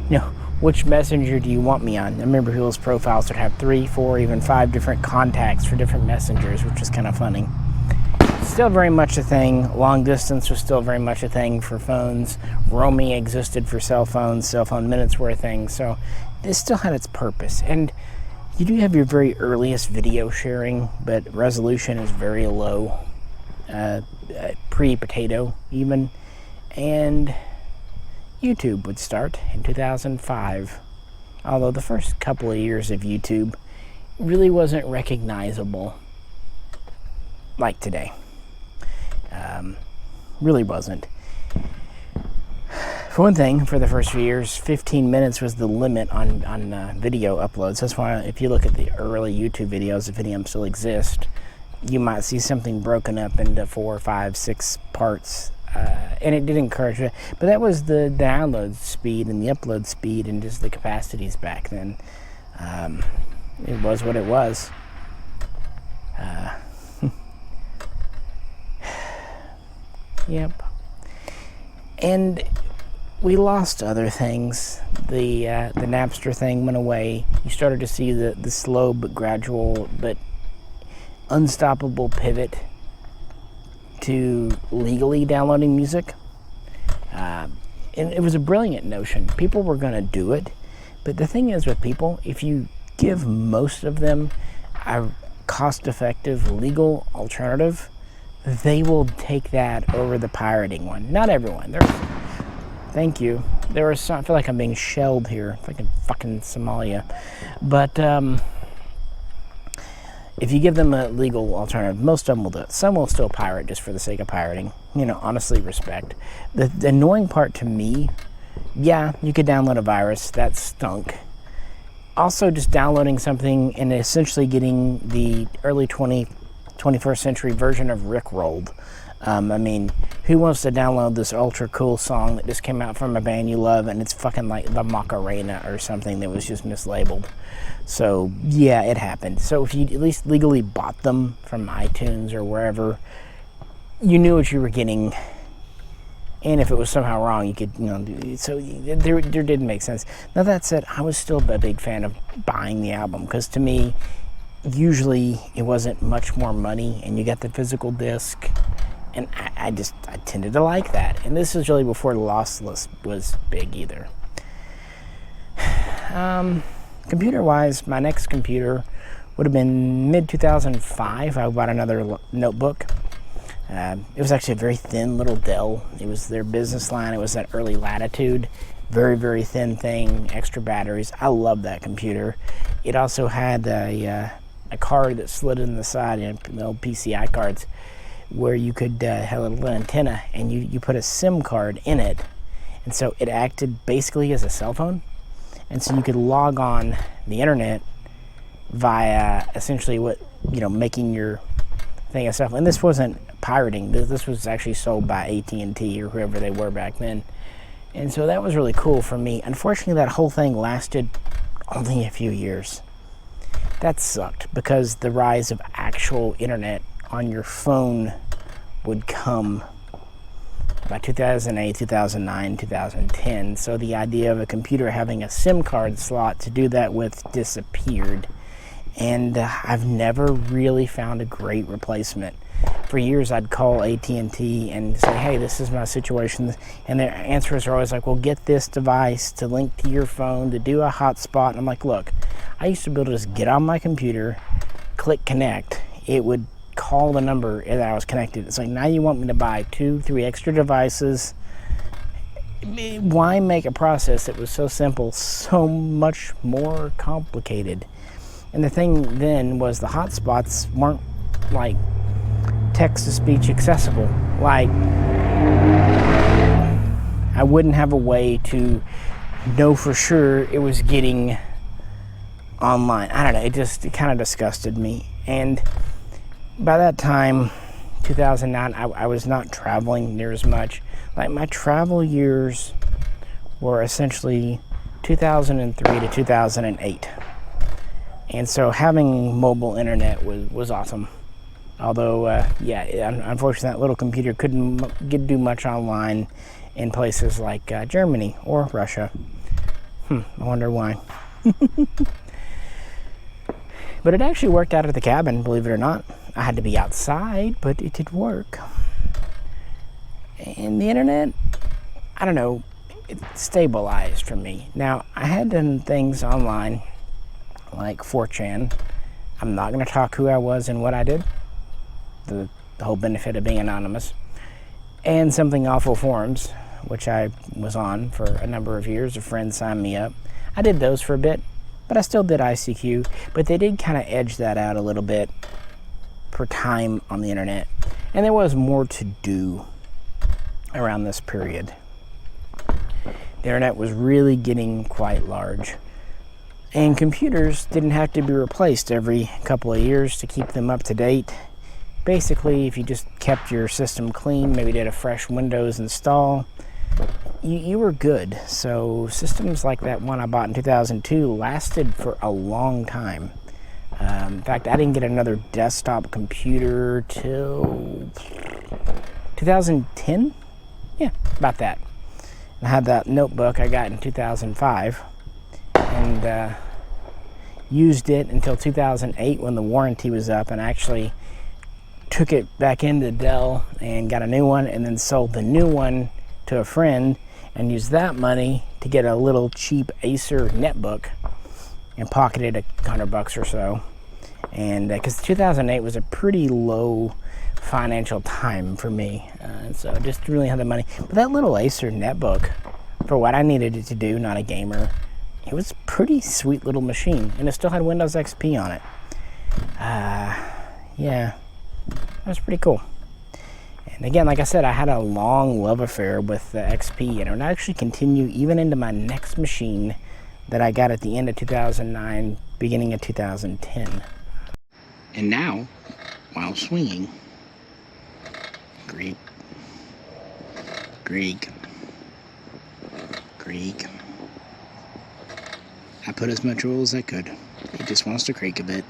you know, which messenger do you want me on? I remember people's profiles would have 3, 4, even 5 different contacts for different messengers, which was kind of funny. Still very much a thing. Long distance was still very much a thing for phones. Roaming existed for cell phones. Cell phone minutes were a thing. So this still had its purpose. And you do have your very earliest video sharing, but resolution is very low. Pre-potato even. And YouTube would start in 2005. Although the first couple of years of YouTube really wasn't recognizable like today. Really wasn't. For one thing, for the first few years, 15 minutes was the limit on video uploads. That's why if you look at the early YouTube videos, if any of them still exist, you might see something broken up into 4, 5, 6 parts. And it did encourage it. But that was the download speed and the upload speed and just the capacities back then. it was what it was. Yep. And we lost other things. The Napster thing went away. You started to see the slow but gradual but unstoppable pivot to legally downloading music. And it was a brilliant notion. People were going to do it. But the thing is with people, if you give most of them a cost-effective legal alternative, they will take that over the pirating one. Not everyone. Thank you. There are some, I feel like I'm being shelled here. It's like in fucking Somalia. But if you give them a legal alternative, most of them will do it. Some will still pirate just for the sake of pirating. You know, honestly, respect. The annoying part to me, yeah, you could download a virus. That stunk. Also, just downloading something and essentially getting the early 21st century version of Rickrolled. I mean, who wants to download this ultra cool song that just came out from a band you love and it's fucking like the Macarena or something that was just mislabeled? So, yeah, it happened. So if you at least legally bought them from iTunes or wherever, you knew what you were getting. And if it was somehow wrong, you could, you know, so there did make sense. Now, that said, I was still a big fan of buying the album because to me, usually it wasn't much more money and you got the physical disc. And I tended to like that. And this was really before the lossless was big either. Computer-wise, my next computer would have been mid-2005. I bought another notebook. It was actually a very thin little Dell. It was their business line. It was that early Latitude. Very, very thin thing, extra batteries. I love that computer. It also had a card that slid in the side, you know, the old PCI cards, where you could have a little antenna and you put a SIM card in it, and so it acted basically as a cell phone, and so you could log on the internet via essentially what, you know, making your thing a cell phone. And this wasn't pirating. This was actually sold by AT&T or whoever they were back then, and so that was really cool for me. Unfortunately, that whole thing lasted only a few years. That sucked because the rise of actual internet on your phone would come by 2008, 2009, 2010. So the idea of a computer having a SIM card slot to do that with disappeared. And I've never really found a great replacement. For years, I'd call AT&T and say, hey, this is my situation. And their answers are always like, well, get this device to link to your phone to do a hotspot. And I'm like, look, I used to be able to just get on my computer, click connect. It would call the number that I was connected. It's like, now you want me to buy 2-3 extra devices. Why make a process that was so simple so much more complicated? And the thing then was the hotspots weren't like text-to-speech accessible. Like, I wouldn't have a way to know for sure it was getting online. I don't know, it kind of disgusted me. And by that time, 2009, I was not traveling near as much. Like, my travel years were essentially 2003 to 2008. And so having mobile internet was awesome. Although, unfortunately, that little computer couldn't do much online in places like Germany or Russia. I wonder why. But it actually worked out at the cabin, believe it or not. I had to be outside, but it did work. And the internet, I don't know, it stabilized for me. Now, I had done things online, like 4chan. I'm not going to talk who I was and what I did. The whole benefit of being anonymous. And Something Awful Forums, which I was on for a number of years. A friend signed me up. I did those for a bit, but I still did ICQ. But they did kind of edge that out a little bit for time on the internet. And there was more to do around this period. The internet was really getting quite large. And computers didn't have to be replaced every couple of years to keep them up to date. Basically, if you just kept your system clean, maybe did a fresh Windows install, you were good. So systems like that one I bought in 2002 lasted for a long time. In fact, I didn't get another desktop computer till 2010. Yeah, about that. I had that notebook I got in 2005 and used it until 2008 when the warranty was up, and actually took it back into Dell and got a new one, and then sold the new one to a friend and used that money to get a little cheap Acer netbook and pocketed $100 or so. And because 2008 was a pretty low financial time for me, and so I just really had the money. But that little Acer netbook, for what I needed it to do, not a gamer, it was a pretty sweet little machine, and it still had Windows XP on it. Yeah, that was pretty cool. And again, like I said, I had a long love affair with the XP, and it would actually continue even into my next machine that I got at the end of 2009, beginning of 2010. And now, while swinging, Greek, I put as much oil as I could. It just wants to creak a bit.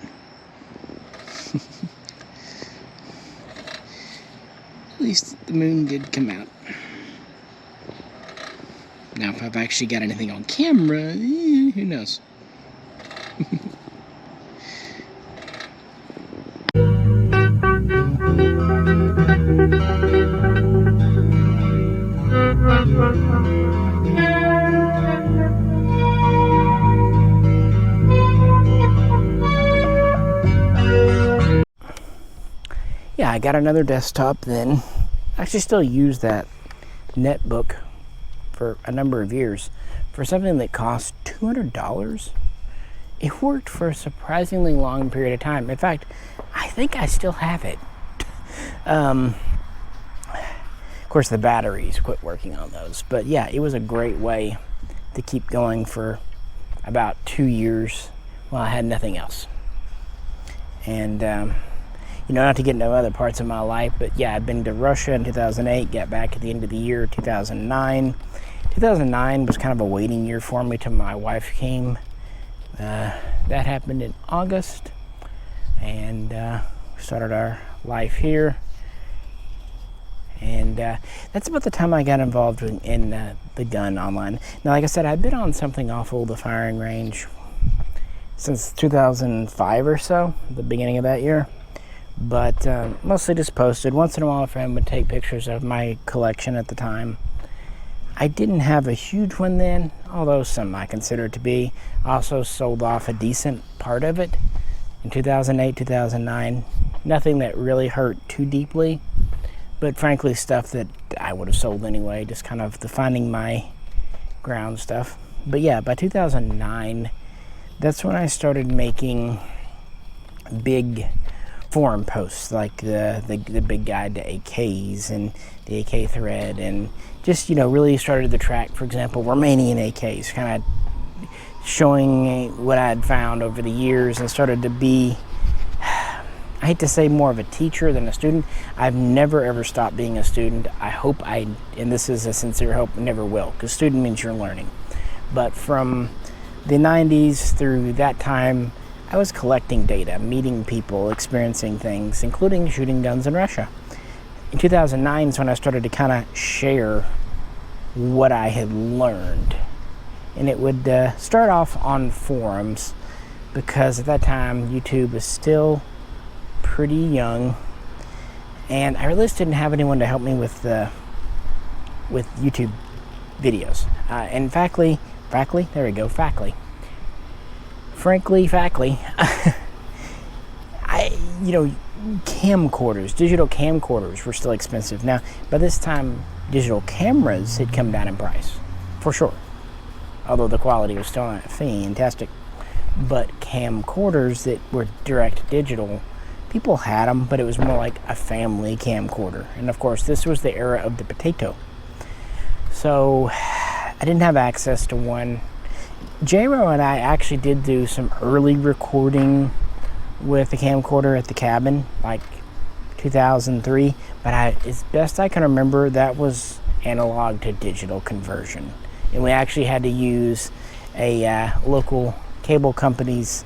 At least the moon did come out. Now, if I've actually got anything on camera, who knows? Yeah, I got another desktop then. I actually still use that netbook for a number of years for something that cost $200. It worked for a surprisingly long period of time. In fact, I think I still have it. Of course, the batteries quit working on those, but yeah, it was a great way to keep going for about 2 years while I had nothing else. And not to get into other parts of my life, but yeah, I'd been to Russia in 2008, got back at the end of the year, 2009. 2009 was kind of a waiting year for me till my wife came. That happened in August, and we started our life here. And that's about the time I got involved in the gun online. Now, like I said, I've been on something awful, the firing range, since 2005 or so, the beginning of that year. But mostly just posted. Once in a while, a friend would take pictures of my collection at the time. I didn't have a huge one then, although some I consider to be. I also sold off a decent part of it in 2008, 2009. Nothing that really hurt too deeply, but frankly stuff that I would have sold anyway, just kind of the finding my ground stuff. But yeah, by 2009, that's when I started making big forum posts, like the big guide to AKs and the AK thread, and just really started the track, for example, Romanian AKs, kind of showing what I had found over the years, and started to be, I hate to say, more of a teacher than a student. I've never ever stopped being a student. I hope and this is a sincere hope, never will, because student means you're learning. But from the 90s through that time, I was collecting data, meeting people, experiencing things, including shooting guns in Russia. In 2009 is when I started to kind of share what I had learned. And it would start off on forums, because at that time YouTube was still pretty young, and I really just didn't have anyone to help me with YouTube videos. And frankly, camcorders, digital camcorders were still expensive. Now, by this time, digital cameras had come down in price, for sure. Although the quality was still not fantastic. But camcorders that were direct digital, people had them, but it was more like a family camcorder. And of course, this was the era of the potato. So, I didn't have access to one. J-Ro and I actually did do some early recording with the camcorder at the cabin, like 2003, but as best I can remember, that was analog to digital conversion, and we actually had to use a local cable company's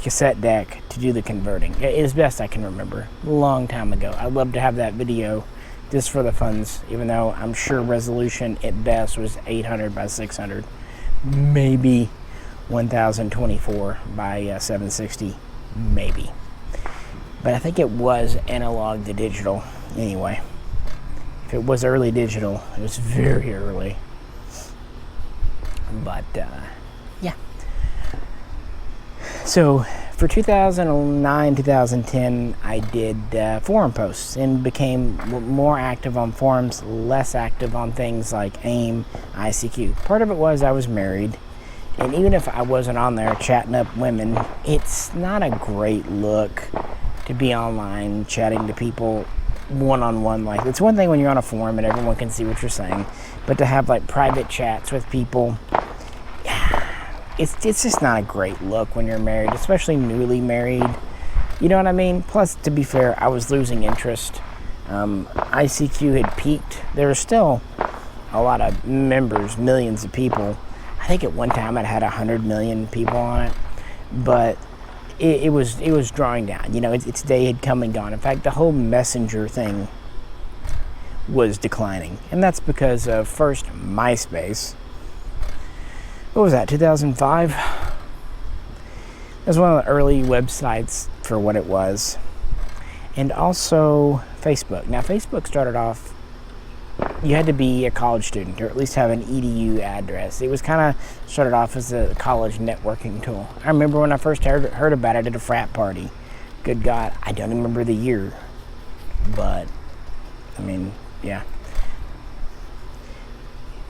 cassette deck to do the converting. As best I can remember, a long time ago. I'd love to have that video just for the funds, even though I'm sure resolution at best was 800 by 600, maybe 1024 by 760, maybe. But I think it was analog to digital anyway. If it was early digital, it was very early. But yeah. So for 2009, 2010, I did forum posts and became more active on forums, less active on things like AIM, ICQ. Part of it was I was married, and even if I wasn't on there chatting up women, it's not a great look to be online chatting to people one-on-one. Like, it's one thing when you're on a forum and everyone can see what you're saying, but to have like private chats with people, it's just not a great look when you're married, especially newly married. You know what I mean? Plus, to be fair, I was losing interest. ICQ had peaked. There were still a lot of members, millions of people. I think at one time it had 100 million people on it, but it was drawing down. You know, its day had come and gone. In fact, the whole messenger thing was declining, and that's because of first MySpace. What was that, 2005? It was one of the early websites for what it was. And also Facebook. Now, Facebook started off, you had to be a college student or at least have an EDU address. It was kind of started off as a college networking tool. I remember when I first heard about it at a frat party. Good God, I don't remember the year. But, I mean, yeah.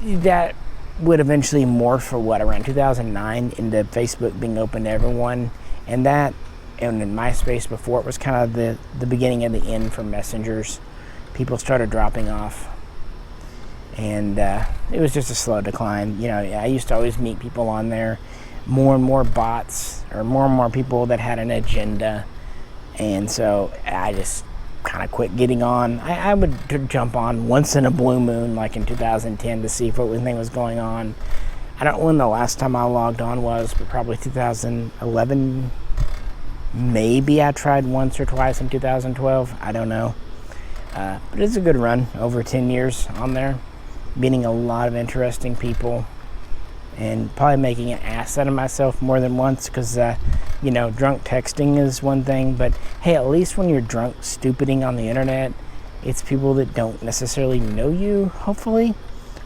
That would eventually morph for what, around 2009 into Facebook being open to everyone. And that, and in MySpace before, it was kind of the beginning of the end for messengers. People started dropping off. And it was just a slow decline. You know, I used to always meet people on there. More and more bots, or more and more people that had an agenda. And so I just kind of quit getting on. I would jump on once in a blue moon, like in 2010, to see if anything was going on. I don't know when the last time I logged on was, but probably 2011. Maybe I tried once or twice in 2012. I don't know. But it's a good run, over 10 years on there. Meeting a lot of interesting people, and probably making an ass out of myself more than once, because you know, drunk texting is one thing, but hey, at least when you're drunk stupiding on the internet, it's people that don't necessarily know you, hopefully.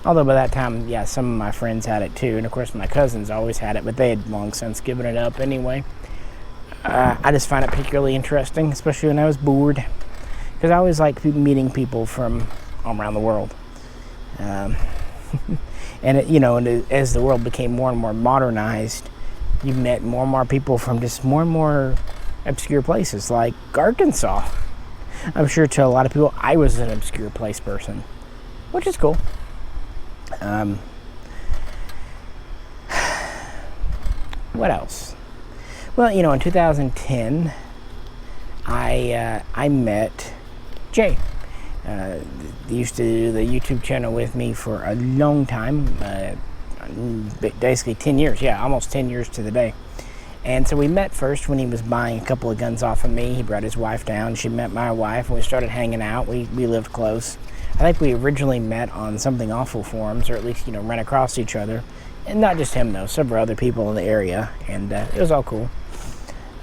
Although by that time, yeah, some of my friends had it too, and of course my cousins always had it, but they had long since given it up anyway. I just find it particularly interesting, especially when I was bored, because I always like meeting people from around the world. And it, you know, as the world became more and more modernized, you met more and more people from just more and more obscure places, like Arkansas. I'm sure to a lot of people, I was an obscure place person, which is cool. What else? Well, you know, in 2010, I met Jay. He used to do the YouTube channel with me for a long time, basically 10 years, yeah, almost 10 years to the day. And so we met first when he was buying a couple of guns off of me. He brought his wife down, she met my wife, and we started hanging out. We lived close. I think we originally met on Something Awful forums, or at least, you know, ran across each other. And not just him though, several other people in the area, and it was all cool.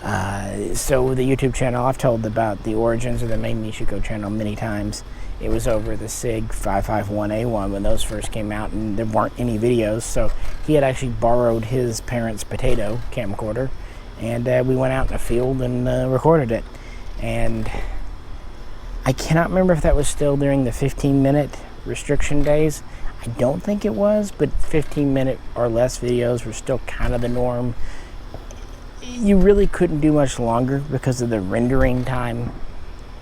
So the YouTube channel, I've told about the origins of the main Mishaco channel many times. It was over the SIG 551A1 when those first came out, and there weren't any videos, so he had actually borrowed his parents' potato camcorder, and we went out in the field and recorded it. And I cannot remember if that was still during the 15-minute restriction days. I don't think it was, but 15-minute or less videos were still kind of the norm. You really couldn't do much longer because of the rendering time,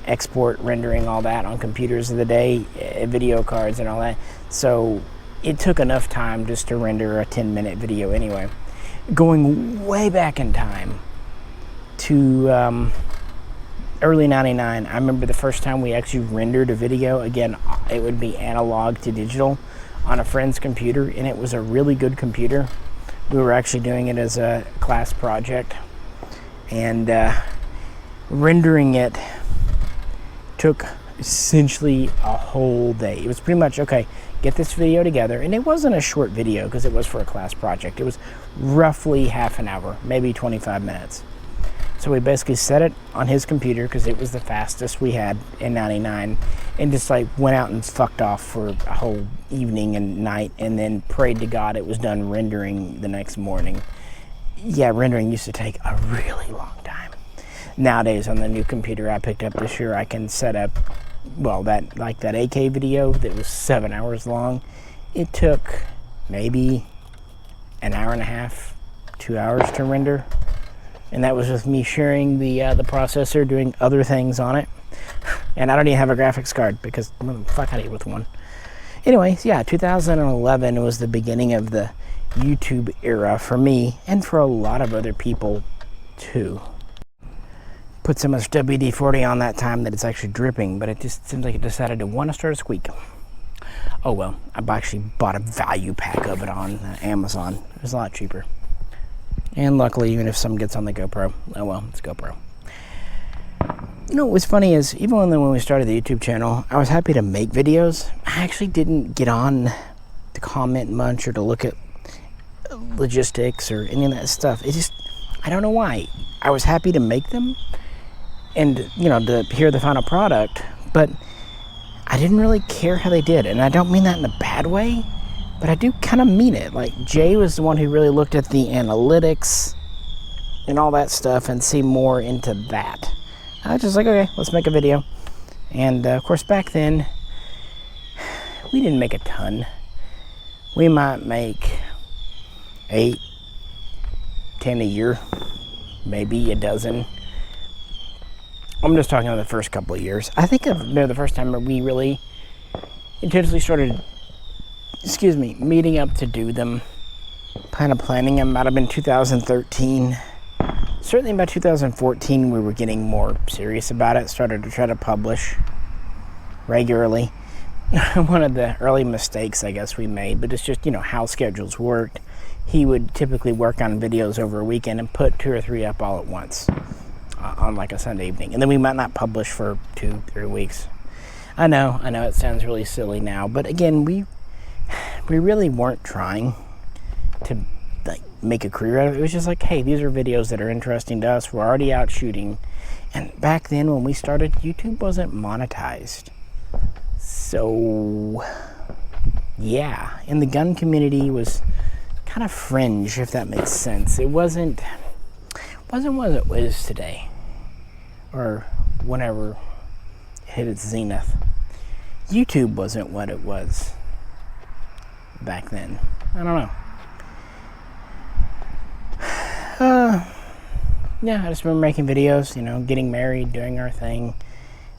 export, rendering, all that on computers of the day, video cards and all that. So it took enough time just to render a 10-minute video anyway. Going way back in time to early 99, I remember the first time we actually rendered a video. Again, it would be analog to digital on a friend's computer, and it was a really good computer. We were actually doing it as a class project, and rendering it took essentially a whole day. It was pretty much, okay, get this video together. And it wasn't a short video because it was for a class project. It was roughly half an hour, maybe 25 minutes. So we basically set it on his computer because it was the fastest we had in 99, and just like went out and fucked off for a whole evening and night, and then prayed to God it was done rendering the next morning. Yeah, rendering used to take a really long time. Nowadays on the new computer I picked up this year, I can set up, well, that AK video that was 7 hours long. It took maybe an hour and a half, 2 hours to render. And that was with me sharing the processor, doing other things on it. And I don't even have a graphics card because fuck out of here with one. Anyways, yeah, 2011 was the beginning of the YouTube era for me and for a lot of other people too. Put so much WD-40 on that time that it's actually dripping, but it just seems like it decided to want to start a squeak. Oh well, I actually bought a value pack of it on Amazon. It was a lot cheaper. And luckily, even if some gets on the GoPro, oh well, it's GoPro. You know, what's funny is, even when we started the YouTube channel, I was happy to make videos. I actually didn't get on to comment much or to look at logistics or any of that stuff. It just, I don't know why. I was happy to make them and, you know, to hear the final product, but I didn't really care how they did. And I don't mean that in a bad way, but I do kind of mean it. Like, Jay was the one who really looked at the analytics and all that stuff and see more into that. I was just like, okay, let's make a video. And of course, back then, we didn't make a ton. We might make 8, 10 a year, maybe a dozen. I'm just talking about the first couple of years. I think the first time we really intentionally started, meeting up to do them, kind of planning them, might have been 2013. Certainly by 2014, we were getting more serious about it, started to try to publish regularly. One of the early mistakes, I guess, we made, but it's just, you know, how schedules worked. He would typically work on videos over a weekend and put 2 or 3 up all at once on like a Sunday evening. And then we might not publish for 2-3 weeks. I know it sounds really silly now, but again, we really weren't trying to like make a career out of it. It was just like, hey, these are videos that are interesting to us. We're already out shooting. And back then when we started, YouTube wasn't monetized. So yeah, and the gun community was kind of fringe, if that makes sense. It wasn't what it is today, or whenever it hit its zenith. YouTube wasn't what it was back then. I don't know. Yeah, I just remember making videos, you know, getting married, doing our thing.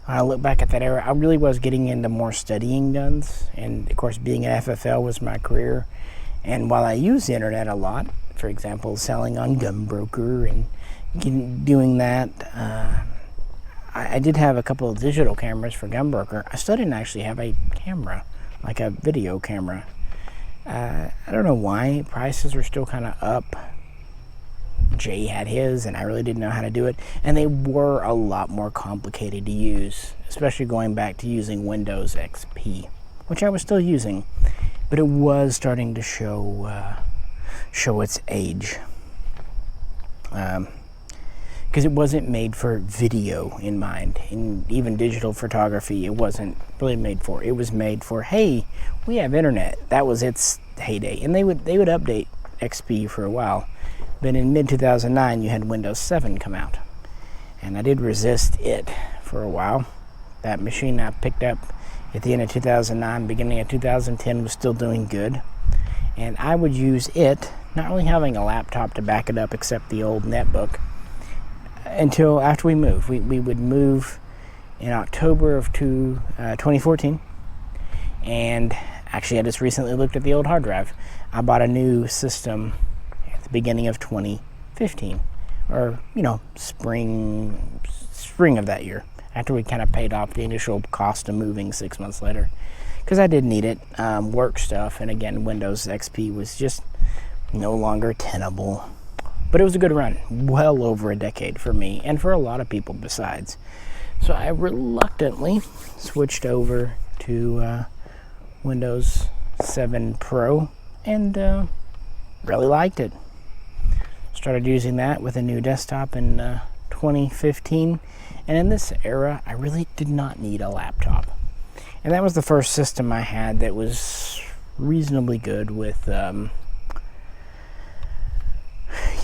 When I look back at that era, I really was getting into more studying guns, and of course being an FFL was my career. And while I use the internet a lot, for example, selling on Gunbroker and doing that, I did have a couple of digital cameras for Gunbroker. I still didn't actually have a camera, like a video camera. I don't know why. Prices were still kind of up. Jay had his, and I really didn't know how to do it. And they were a lot more complicated to use, especially going back to using Windows XP, which I was still using, but it was starting to show its age. Because it wasn't made for video in mind, and even digital photography, it wasn't really made for. It was made for, hey, we have internet. That was its heyday, and they would update XP for a while. But in mid-2009, you had Windows 7 come out. And I did resist it for a while. That machine I picked up at the end of 2009, beginning of 2010 was still doing good. And I would use it, not really having a laptop to back it up except the old netbook, until after we moved. We would move in October of 2014. And actually, I just recently looked at the old hard drive. I bought a new system beginning of 2015, or spring of that year, after we kind of paid off the initial cost of moving 6 months later, because I did need it, work stuff, and again, Windows XP was just no longer tenable. But it was a good run, well over a decade for me and for a lot of people besides. So I reluctantly switched over to Windows 7 Pro and really liked it. Started using that with a new desktop in 2015, and in this era I really did not need a laptop. And that was the first system I had that was reasonably good with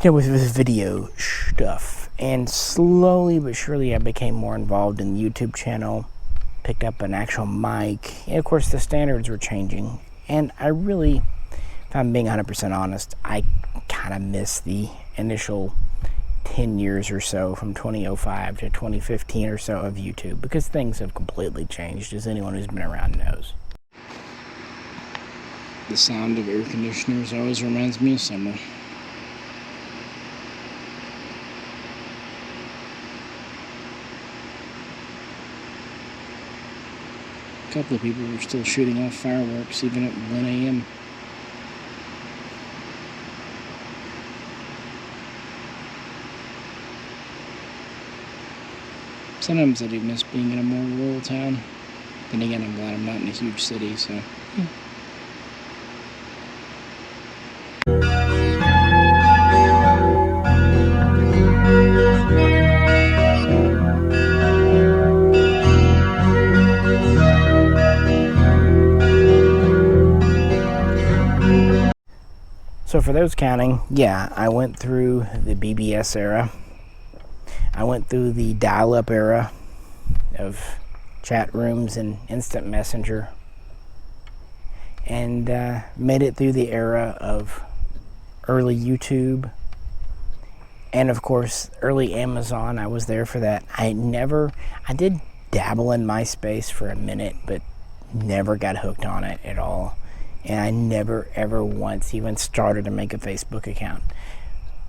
with video stuff. And slowly but surely I became more involved in the YouTube channel, picked up an actual mic, and of course the standards were changing. And I really, if I'm being 100% honest, I kind of miss the initial 10 years or so from 2005 to 2015 or so of YouTube, because things have completely changed, as anyone who's been around knows. The sound of air conditioners always reminds me of summer. A couple of people were still shooting off fireworks even at 1 a.m. Sometimes I do miss being in a more rural town. Then again, I'm glad I'm not in a huge city, so... So for those counting, yeah, I went through the BBS era. I went through the dial-up era of chat rooms and instant messenger, and made it through the era of early YouTube, and of course early Amazon. I was there for that. I did dabble in MySpace for a minute, but never got hooked on it at all. And I never ever once even started to make a Facebook account.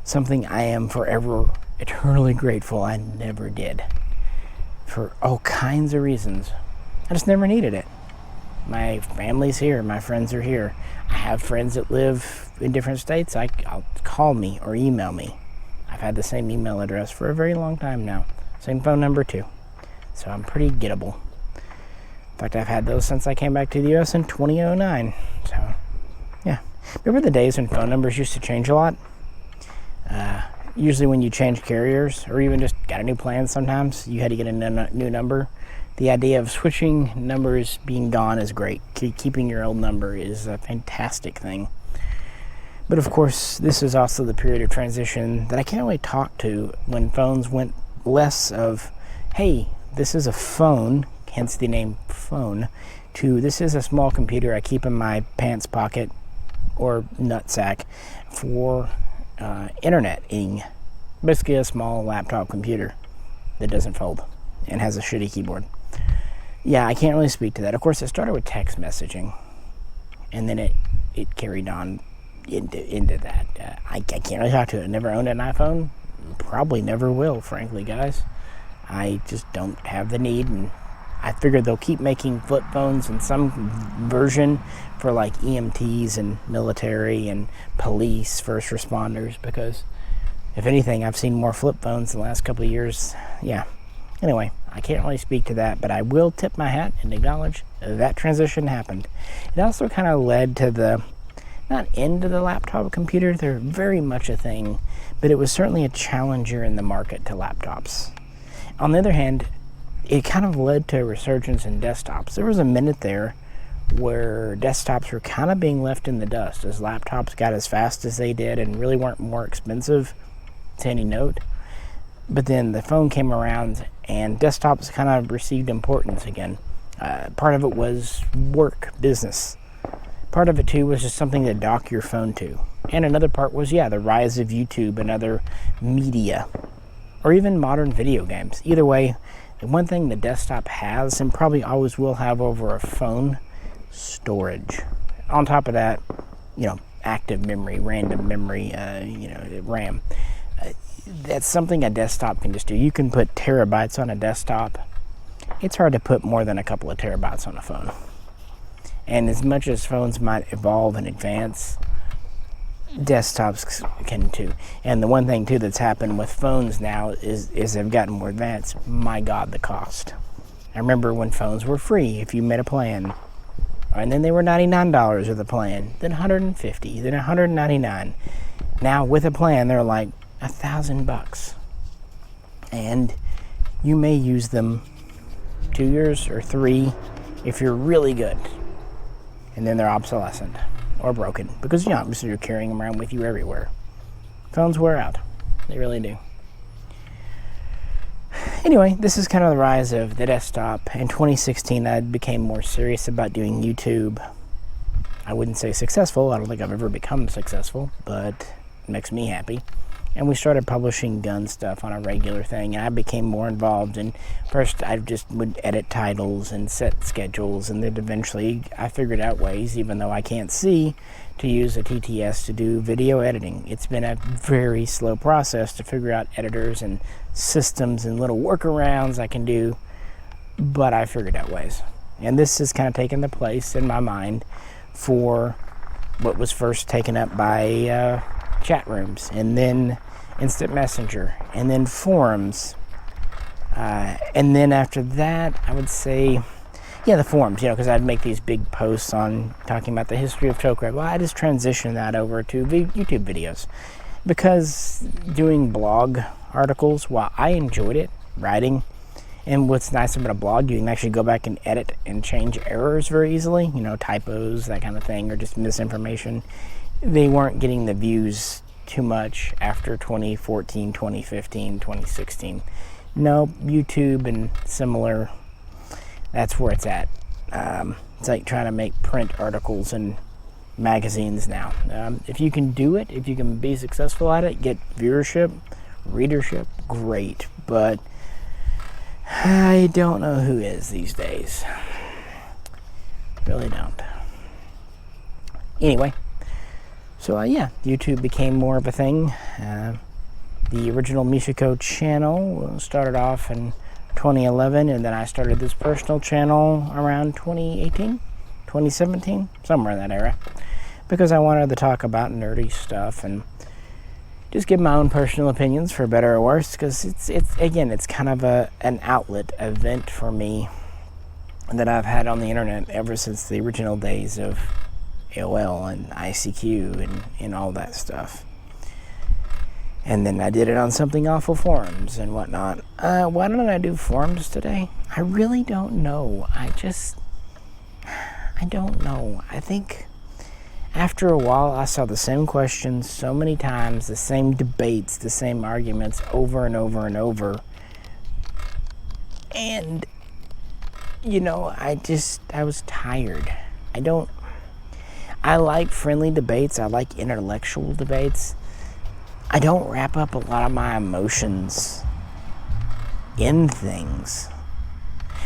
Something I am forever eternally grateful I never did, for all kinds of reasons. I just never needed it. My family's here, my friends are here. I have friends that live in different states. I'll call me or email me. I've had the same email address for a very long time now. Same phone number too. So I'm pretty gettable. In fact, I've had those since I came back to the US in 2009. So, yeah. Remember the days when phone numbers used to change a lot? Usually when you change carriers, or even just got a new plan sometimes, you had to get a new number. The idea of switching numbers being gone is great. Keeping your old number is a fantastic thing. But of course, this is also the period of transition that I can't really talk to, when phones went less of, hey, this is a phone, hence the name phone, to this is a small computer I keep in my pants pocket or nutsack for interneting. Basically a small laptop computer that doesn't fold and has a shitty keyboard. Yeah, I can't really speak to that. Of course, it started with text messaging, and then it carried on into that. I can't really talk to it. I never owned an iPhone. Probably never will, frankly, guys. I just don't have the need, and I figured they'll keep making flip phones in some version for like EMTs and military and police, first responders, because if anything, I've seen more flip phones in the last couple of years. Yeah. Anyway, I can't really speak to that, but I will tip my hat and acknowledge that transition happened. It also kind of led to the, not end of the laptop computer, they're very much a thing, but it was certainly a challenger in the market to laptops. On the other hand, it kind of led to a resurgence in desktops. There was a minute there where desktops were kind of being left in the dust as laptops got as fast as they did and really weren't more expensive to any note. But then the phone came around and desktops kind of received importance again. Part of it was work, business. Part of it too was just something to dock your phone to. And another part was, yeah, the rise of YouTube and other media, or even modern video games. Either way, the one thing the desktop has and probably always will have over a phone, storage. On top of that, active memory, random memory, RAM. That's something a desktop can just do. You can put terabytes on a desktop. It's hard to put more than a couple of terabytes on a phone. And as much as phones might evolve and advance, desktops can too. And the one thing too that's happened with phones now is they've gotten more advanced. My God, the cost. I remember when phones were free if you made a plan, and then they were $99 with a plan, then $150, then $199. Now with a plan, they're like $1,000, and you may use them 2 years or 3 if you're really good, and then they're obsolescent or broken because obviously you're carrying them around with you everywhere. Phones wear out, they really do. Anyway, this is kind of the rise of the desktop. In 2016, I became more serious about doing YouTube. I wouldn't say successful. I don't think I've ever become successful, but it makes me happy. And we started publishing gun stuff on a regular thing, and I became more involved. And first, I just would edit titles and set schedules, and then eventually I figured out ways, even though I can't see, to use a TTS to do video editing. It's been a very slow process to figure out editors and systems and little workarounds I can do, but I figured out ways. And this has kind of taken the place in my mind for what was first taken up by chat rooms, and then instant messenger, and then forums, and then after that I would say the forums, because I'd make these big posts on talking about the history of Tokra. Well, I just transitioned that over to YouTube videos, because doing blog articles, while I enjoyed it, writing, and what's nice about a blog, you can actually go back and edit and change errors very easily, typos, that kind of thing, or just misinformation. They weren't getting the views too much after 2014, 2015, 2016. No, YouTube and similar, that's where it's at. It's like trying to make print articles and magazines now. If you can do it, if you can be successful at it, get viewership, readership, great. But I don't know who is these days. Really don't. Anyway, so YouTube became more of a thing. The original Mishaco channel started off in 2011, and then I started this personal channel around 2018, 2017, somewhere in that era, because I wanted to talk about nerdy stuff and just give my own personal opinions, for better or worse, because it's kind of an outlet event for me that I've had on the internet ever since the original days of AOL and ICQ and all that stuff. And then I did it on something awful forums and whatnot. Why don't I do forums today? I really don't know. I don't know. I think after a while I saw the same questions so many times, the same debates, the same arguments over and over and over. And, I was tired. I like friendly debates. I like intellectual debates. I don't wrap up a lot of my emotions in things.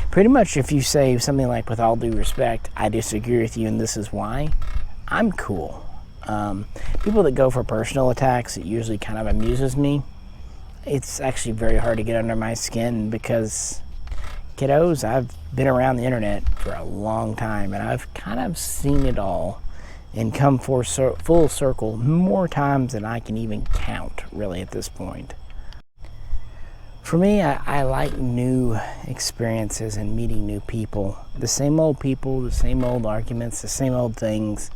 Pretty much if you say something like, with all due respect, I disagree with you and this is why, I'm cool. People that go for personal attacks, it usually kind of amuses me. It's actually very hard to get under my skin because, kiddos, I've been around the internet for a long time and I've kind of seen it all and come full circle more times than I can even count, really, at this point. For me, I like new experiences and meeting new people. The same old people, the same old arguments, the same old things,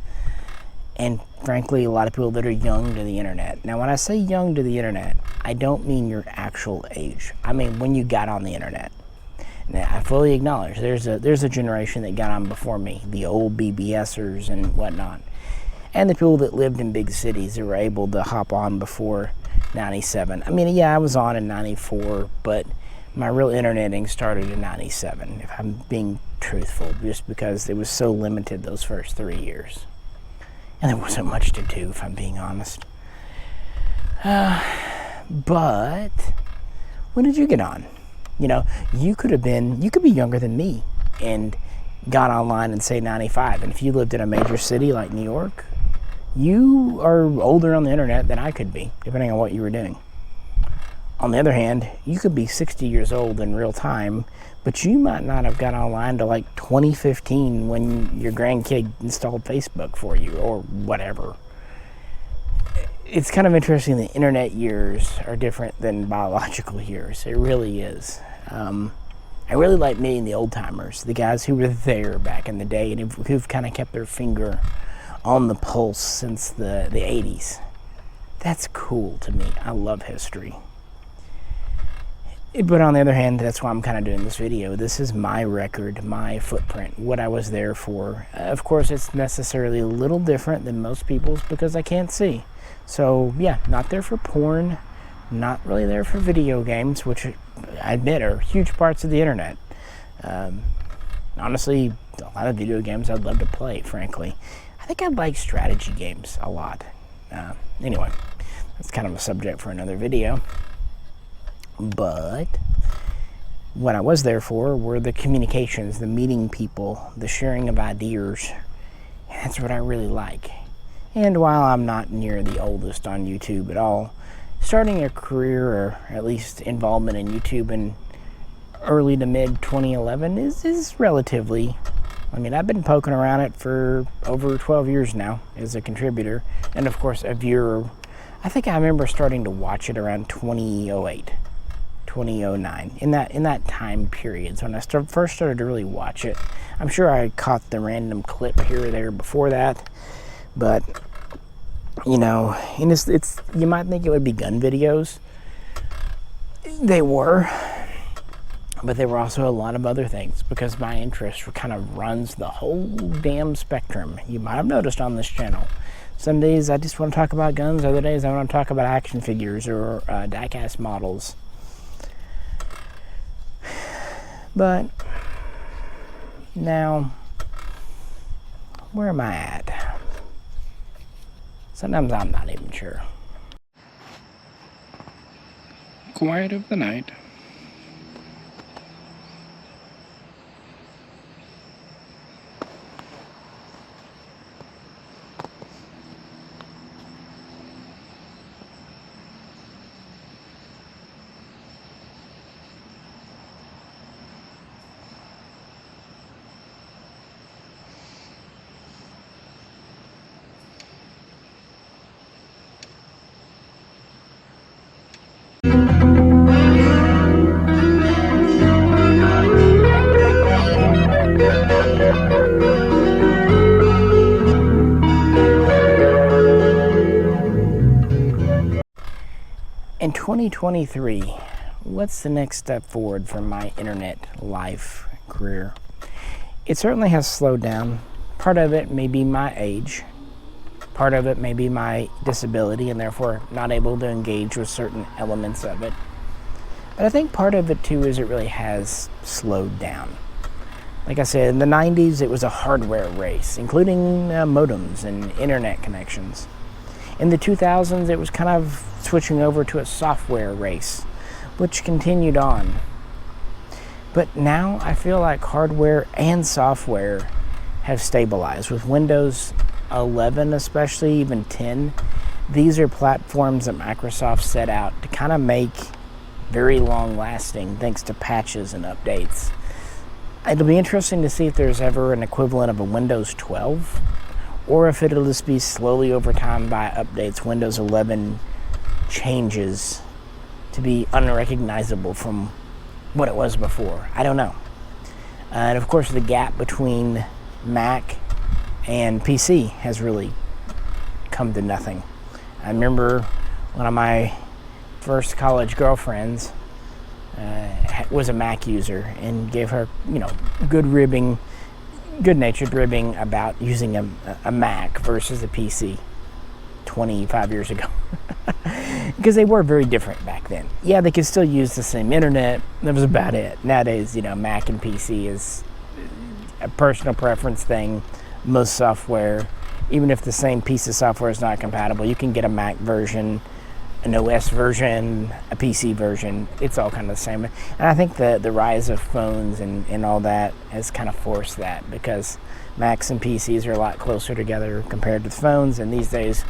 and frankly, a lot of people that are young to the internet. Now, when I say young to the internet, I don't mean your actual age. I mean when you got on the internet. Now, I fully acknowledge there's a generation that got on before me, the old BBSers and whatnot, and the people that lived in big cities that were able to hop on before 97. I mean, I was on in 94, but my real interneting started in 97, if I'm being truthful, just because it was so limited those first 3 years. And there wasn't much to do, if I'm being honest. But when did you get on? You could be younger than me and got online in, say, 95. And if you lived in a major city like New York, you are older on the internet than I could be, depending on what you were doing. On the other hand, you could be 60 years old in real time, but you might not have got online to like 2015 when your grandkid installed Facebook for you or whatever. it's kind of interesting. The internet years are different than biological years. It really is. I really like meeting the old timers, the guys who were there back in the day and who've kind of kept their finger on the pulse since the 80s. That's cool to me. I love history. But on the other hand, that's why I'm kind of doing this video. This is my record, my footprint, what I was there for. Of course, it's necessarily a little different than most people's because I can't see. So, yeah, not there for porn, not really there for video games, which I admit are huge parts of the internet. Honestly, a lot of video games I'd love to play, frankly. I think I like strategy games a lot. Anyway, that's kind of a subject for another video. But what I was there for were the communications, the meeting people, the sharing of ideas. And that's what I really like. And while I'm not near the oldest on YouTube at all, starting a career, or at least involvement in YouTube in early to mid 2011 is relatively, I mean, I've been poking around it for over 12 years now as a contributor. And of course, a viewer. I think I remember starting to watch it around 2008. 2009, in that time period. So when I first started to really watch it, I'm sure I caught the random clip here or there before that, but you know, and it's you might think it would be gun videos. They were, but there were also a lot of other things because my interest kind of runs the whole damn spectrum. You might have noticed on this channel. Some days I just want to talk about guns, other days I want to talk about action figures or die-cast models. But now, where am I at? Sometimes I'm not even sure. Quiet of the night. In 2023, what's the next step forward for my internet life career? It certainly has slowed down. Part of it may be my age. Part of it may be my disability and therefore not able to engage with certain elements of it. But I think part of it too is it really has slowed down. Like I said, in the 90s it was a hardware race, including modems and internet connections. In the 2000s it was kind of switching over to a software race, which continued on. But now I feel like hardware and software have stabilized. With Windows 11 especially, even 10, these are platforms that Microsoft set out to kind of make very long lasting thanks to patches and updates. It'll be interesting to see if there's ever an equivalent of a Windows 12, or if it'll just be slowly over time by updates, Windows 11 changes to be unrecognizable from what it was before. I don't know. And of course the gap between Mac and PC has really come to nothing. I remember one of my first college girlfriends was a Mac user and gave her, good-natured ribbing about using a Mac versus a PC 25 years ago. Because they were very different back then. Yeah, they could still use the same internet. That was about it. Nowadays, Mac and PC is a personal preference thing. Most software, even if the same piece of software is not compatible, you can get a Mac version, an OS version, a PC version. It's all kind of the same. And I think the rise of phones and all that has kind of forced that, because Macs and PCs are a lot closer together compared to phones, and these days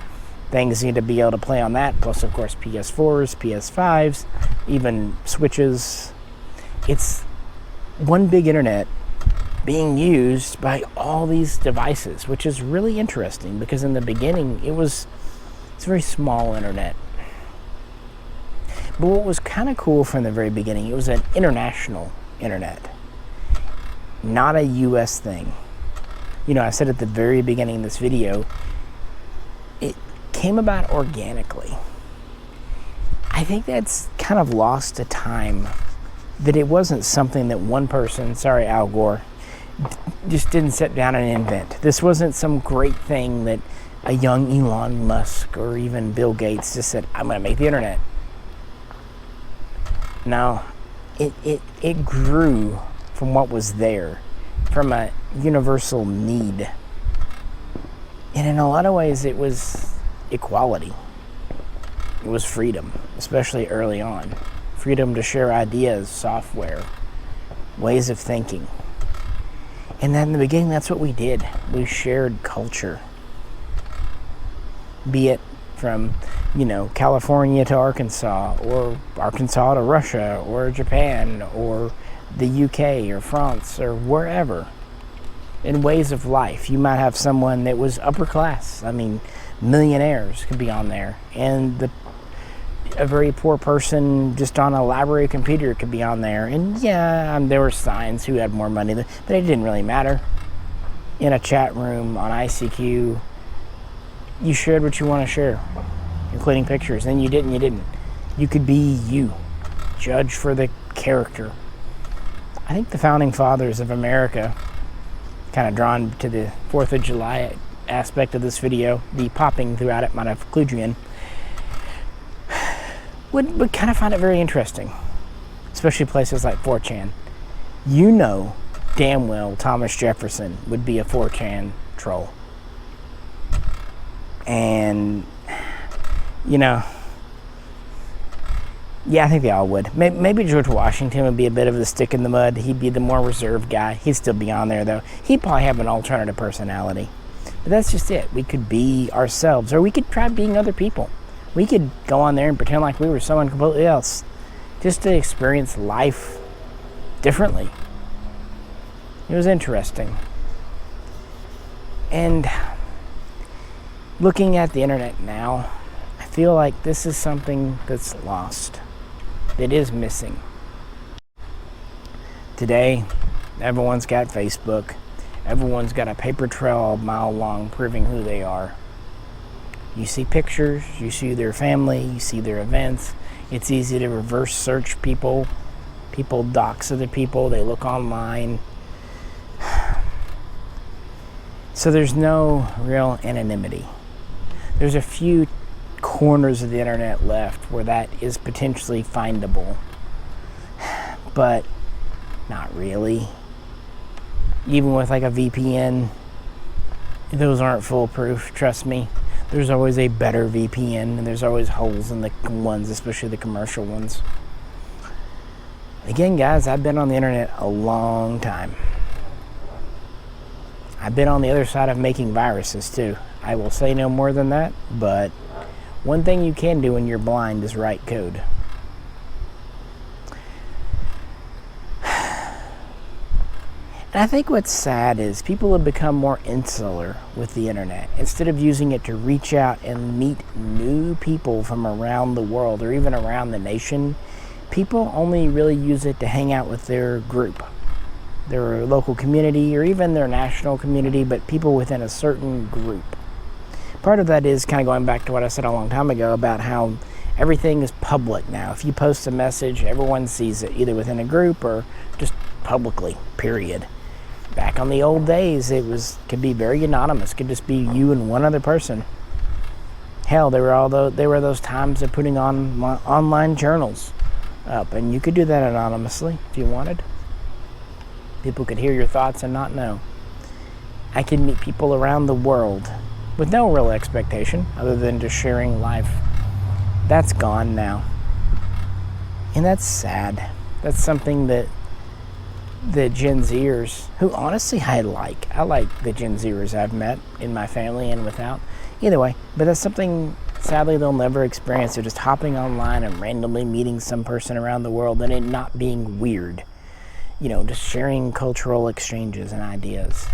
things need to be able to play on that, plus of course PS4s, PS5s, even Switches. It's one big internet being used by all these devices, which is really interesting, because in the beginning it's It's a very small internet. But what was kind of cool from the very beginning, it was an international internet, not a US thing. You know, I said at the very beginning of this video, it came about organically. I think that's kind of lost to time, that it wasn't something that one person, sorry Al Gore, just didn't sit down and invent. This wasn't some great thing that a young Elon Musk or even Bill Gates just said, I'm going to make the internet. No, it grew from what was there, from a universal need. And in a lot of ways, it was equality. It was freedom, especially early on. Freedom to share ideas, software, ways of thinking. And then in the beginning, that's what we did. We shared culture. Be it from, you know, California to Arkansas, or Arkansas to Russia, or Japan, or the UK, or France, or wherever. In ways of life. You might have someone that was upper class. I mean, millionaires could be on there. And a very poor person just on a library computer could be on there. And yeah, there were signs who had more money, but it didn't really matter. In a chat room, on ICQ, you shared what you want to share, including pictures. And you didn't. You could be you. Judge for the character. I think the founding fathers of America, kind of drawn to the 4th of July aspect of this video, the popping throughout it might have clued you in, would kind of find it very interesting, especially places like 4chan. You know damn well Thomas Jefferson would be a 4chan troll. And, you know, yeah, I think they all would. Maybe George Washington would be a bit of the stick in the mud. He'd be the more reserved guy. He'd still be on there, though. He'd probably have an alternative personality. But that's just it. We could be ourselves, or we could try being other people. We could go on there and pretend like we were someone completely else, just to experience life differently. It was interesting. And looking at the internet now, I feel like this is something that's lost, that is missing. Today, everyone's got Facebook. Everyone's got a paper trail a mile long proving who they are. You see pictures, you see their family, you see their events. It's easy to reverse search people. People dox other people, they look online. So there's no real anonymity. There's a few corners of the internet left where that is potentially findable, but not really. Even with like a VPN, those aren't foolproof, trust me. There's always a better VPN, and there's always holes in the ones, especially the commercial ones. Again, guys, I've been on the internet a long time. I've been on the other side of making viruses too. I will say no more than that, but one thing you can do when you're blind is write code. And I think what's sad is people have become more insular with the internet. Instead of using it to reach out and meet new people from around the world or even around the nation, people only really use it to hang out with their group, their local community, or even their national community, but people within a certain group. Part of that is kind of going back to what I said a long time ago about how everything is public now. If you post a message, everyone sees it, either within a group or just publicly, period. Back on the old days, could be very anonymous. Could just be you and one other person. Hell, there were those times of putting on online journals up, and you could do that anonymously if you wanted. People could hear your thoughts and not know. I could meet people around the world with no real expectation other than just sharing life. That's gone now. And that's sad. That's something that the Gen Zers, who honestly I like the Gen Zers I've met in my family and without. Either way, but that's something sadly they'll never experience. They're just hopping online and randomly meeting some person around the world and it not being weird. You know, just sharing cultural exchanges and ideas.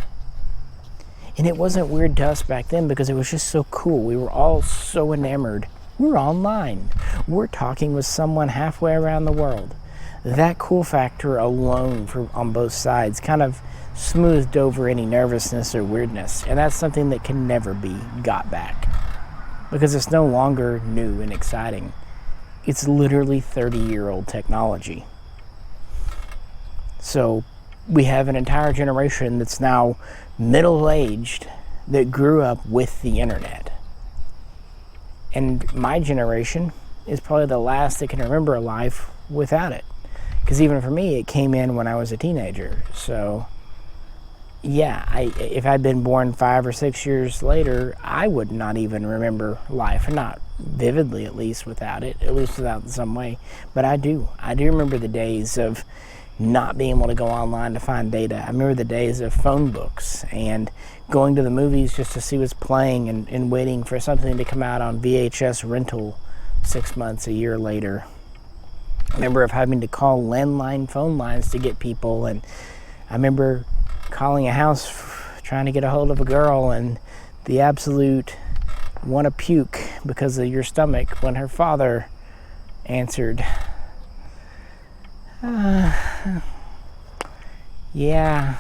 And it wasn't weird to us back then because it was just so cool. We were all so enamored. We're online. We're talking with someone halfway around the world. That cool factor alone on both sides kind of smoothed over any nervousness or weirdness. And that's something that can never be got back because it's no longer new and exciting. It's literally 30-year-old technology. So we have an entire generation that's now middle-aged that grew up with the internet. And my generation is probably the last that can remember a life without it. Because even for me, it came in when I was a teenager. So, yeah, if I'd been born 5 or 6 years later, I would not even remember life. Not vividly, at least, without it. At least without in some way. But I do. I do remember the days of not being able to go online to find data. I remember the days of phone books and going to the movies just to see what's playing and waiting for something to come out on VHS rental 6 months, a year later. I remember of having to call landline phone lines to get people, and I remember calling a house trying to get a hold of a girl and the absolute want to puke because of your stomach when her father answered. Yeah.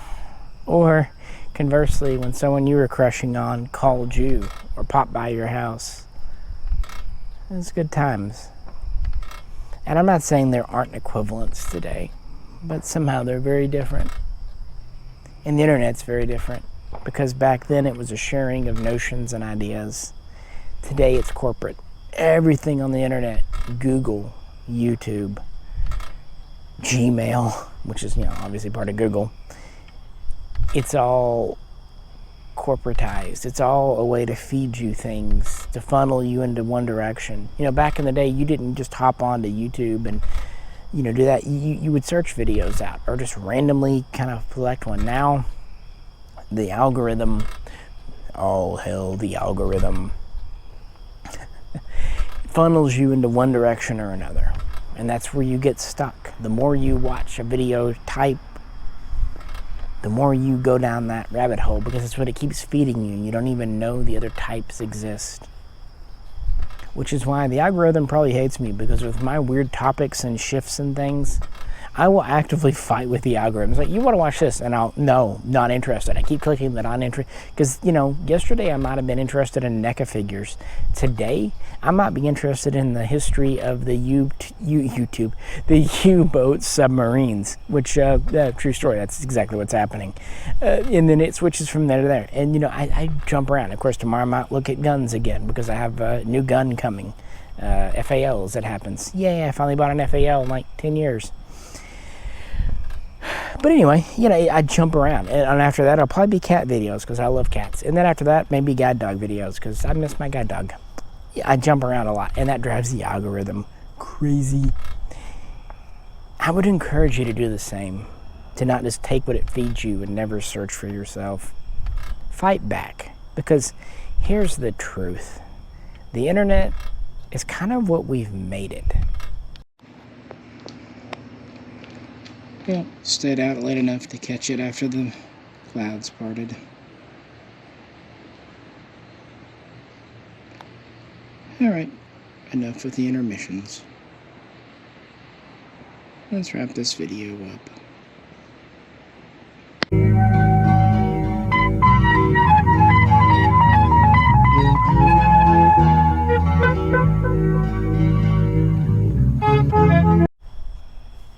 Or conversely, when someone you were crushing on called you or popped by your house. It's good times. And I'm not saying there aren't equivalents today, but somehow they're very different. And the internet's very different because back then it was a sharing of notions and ideas. Today it's corporate. Everything on the internet, Google, YouTube, Gmail, which is, obviously part of Google, it's all corporatized. It's all a way to feed you things, to funnel you into one direction. Back in the day, you didn't just hop onto YouTube and, do that. You would search videos out or just randomly kind of select one. Now, the algorithm, oh hell, the algorithm funnels you into one direction or another. And that's where you get stuck. The more you watch a video type, the more you go down that rabbit hole because it's what it keeps feeding you. You don't even know the other types exist. Which is why the algorithm probably hates me because with my weird topics and shifts and things, I will actively fight with the algorithm. It's like, you want to watch this? And no, not interested. I keep clicking the not interested. Because, yesterday I might have been interested in NECA figures. Today, I might be interested in the history of the U-boat submarines. Which, true story, that's exactly what's happening. And then it switches from there to there. And, I jump around. Of course, tomorrow I might look at guns again because I have a new gun coming. FALs, it happens. Yay, I finally bought an FAL in like 10 years. But anyway, I jump around. And after that, I'll probably be cat videos because I love cats. And then after that, maybe guide dog videos because I miss my guide dog. I jump around a lot, and that drives the algorithm crazy. I would encourage you to do the same, to not just take what it feeds you and never search for yourself. Fight back, because here's the truth. The internet is kind of what we've made it. Well, stayed out late enough to catch it after the clouds parted. Alright, enough with the intermissions. Let's wrap this video up.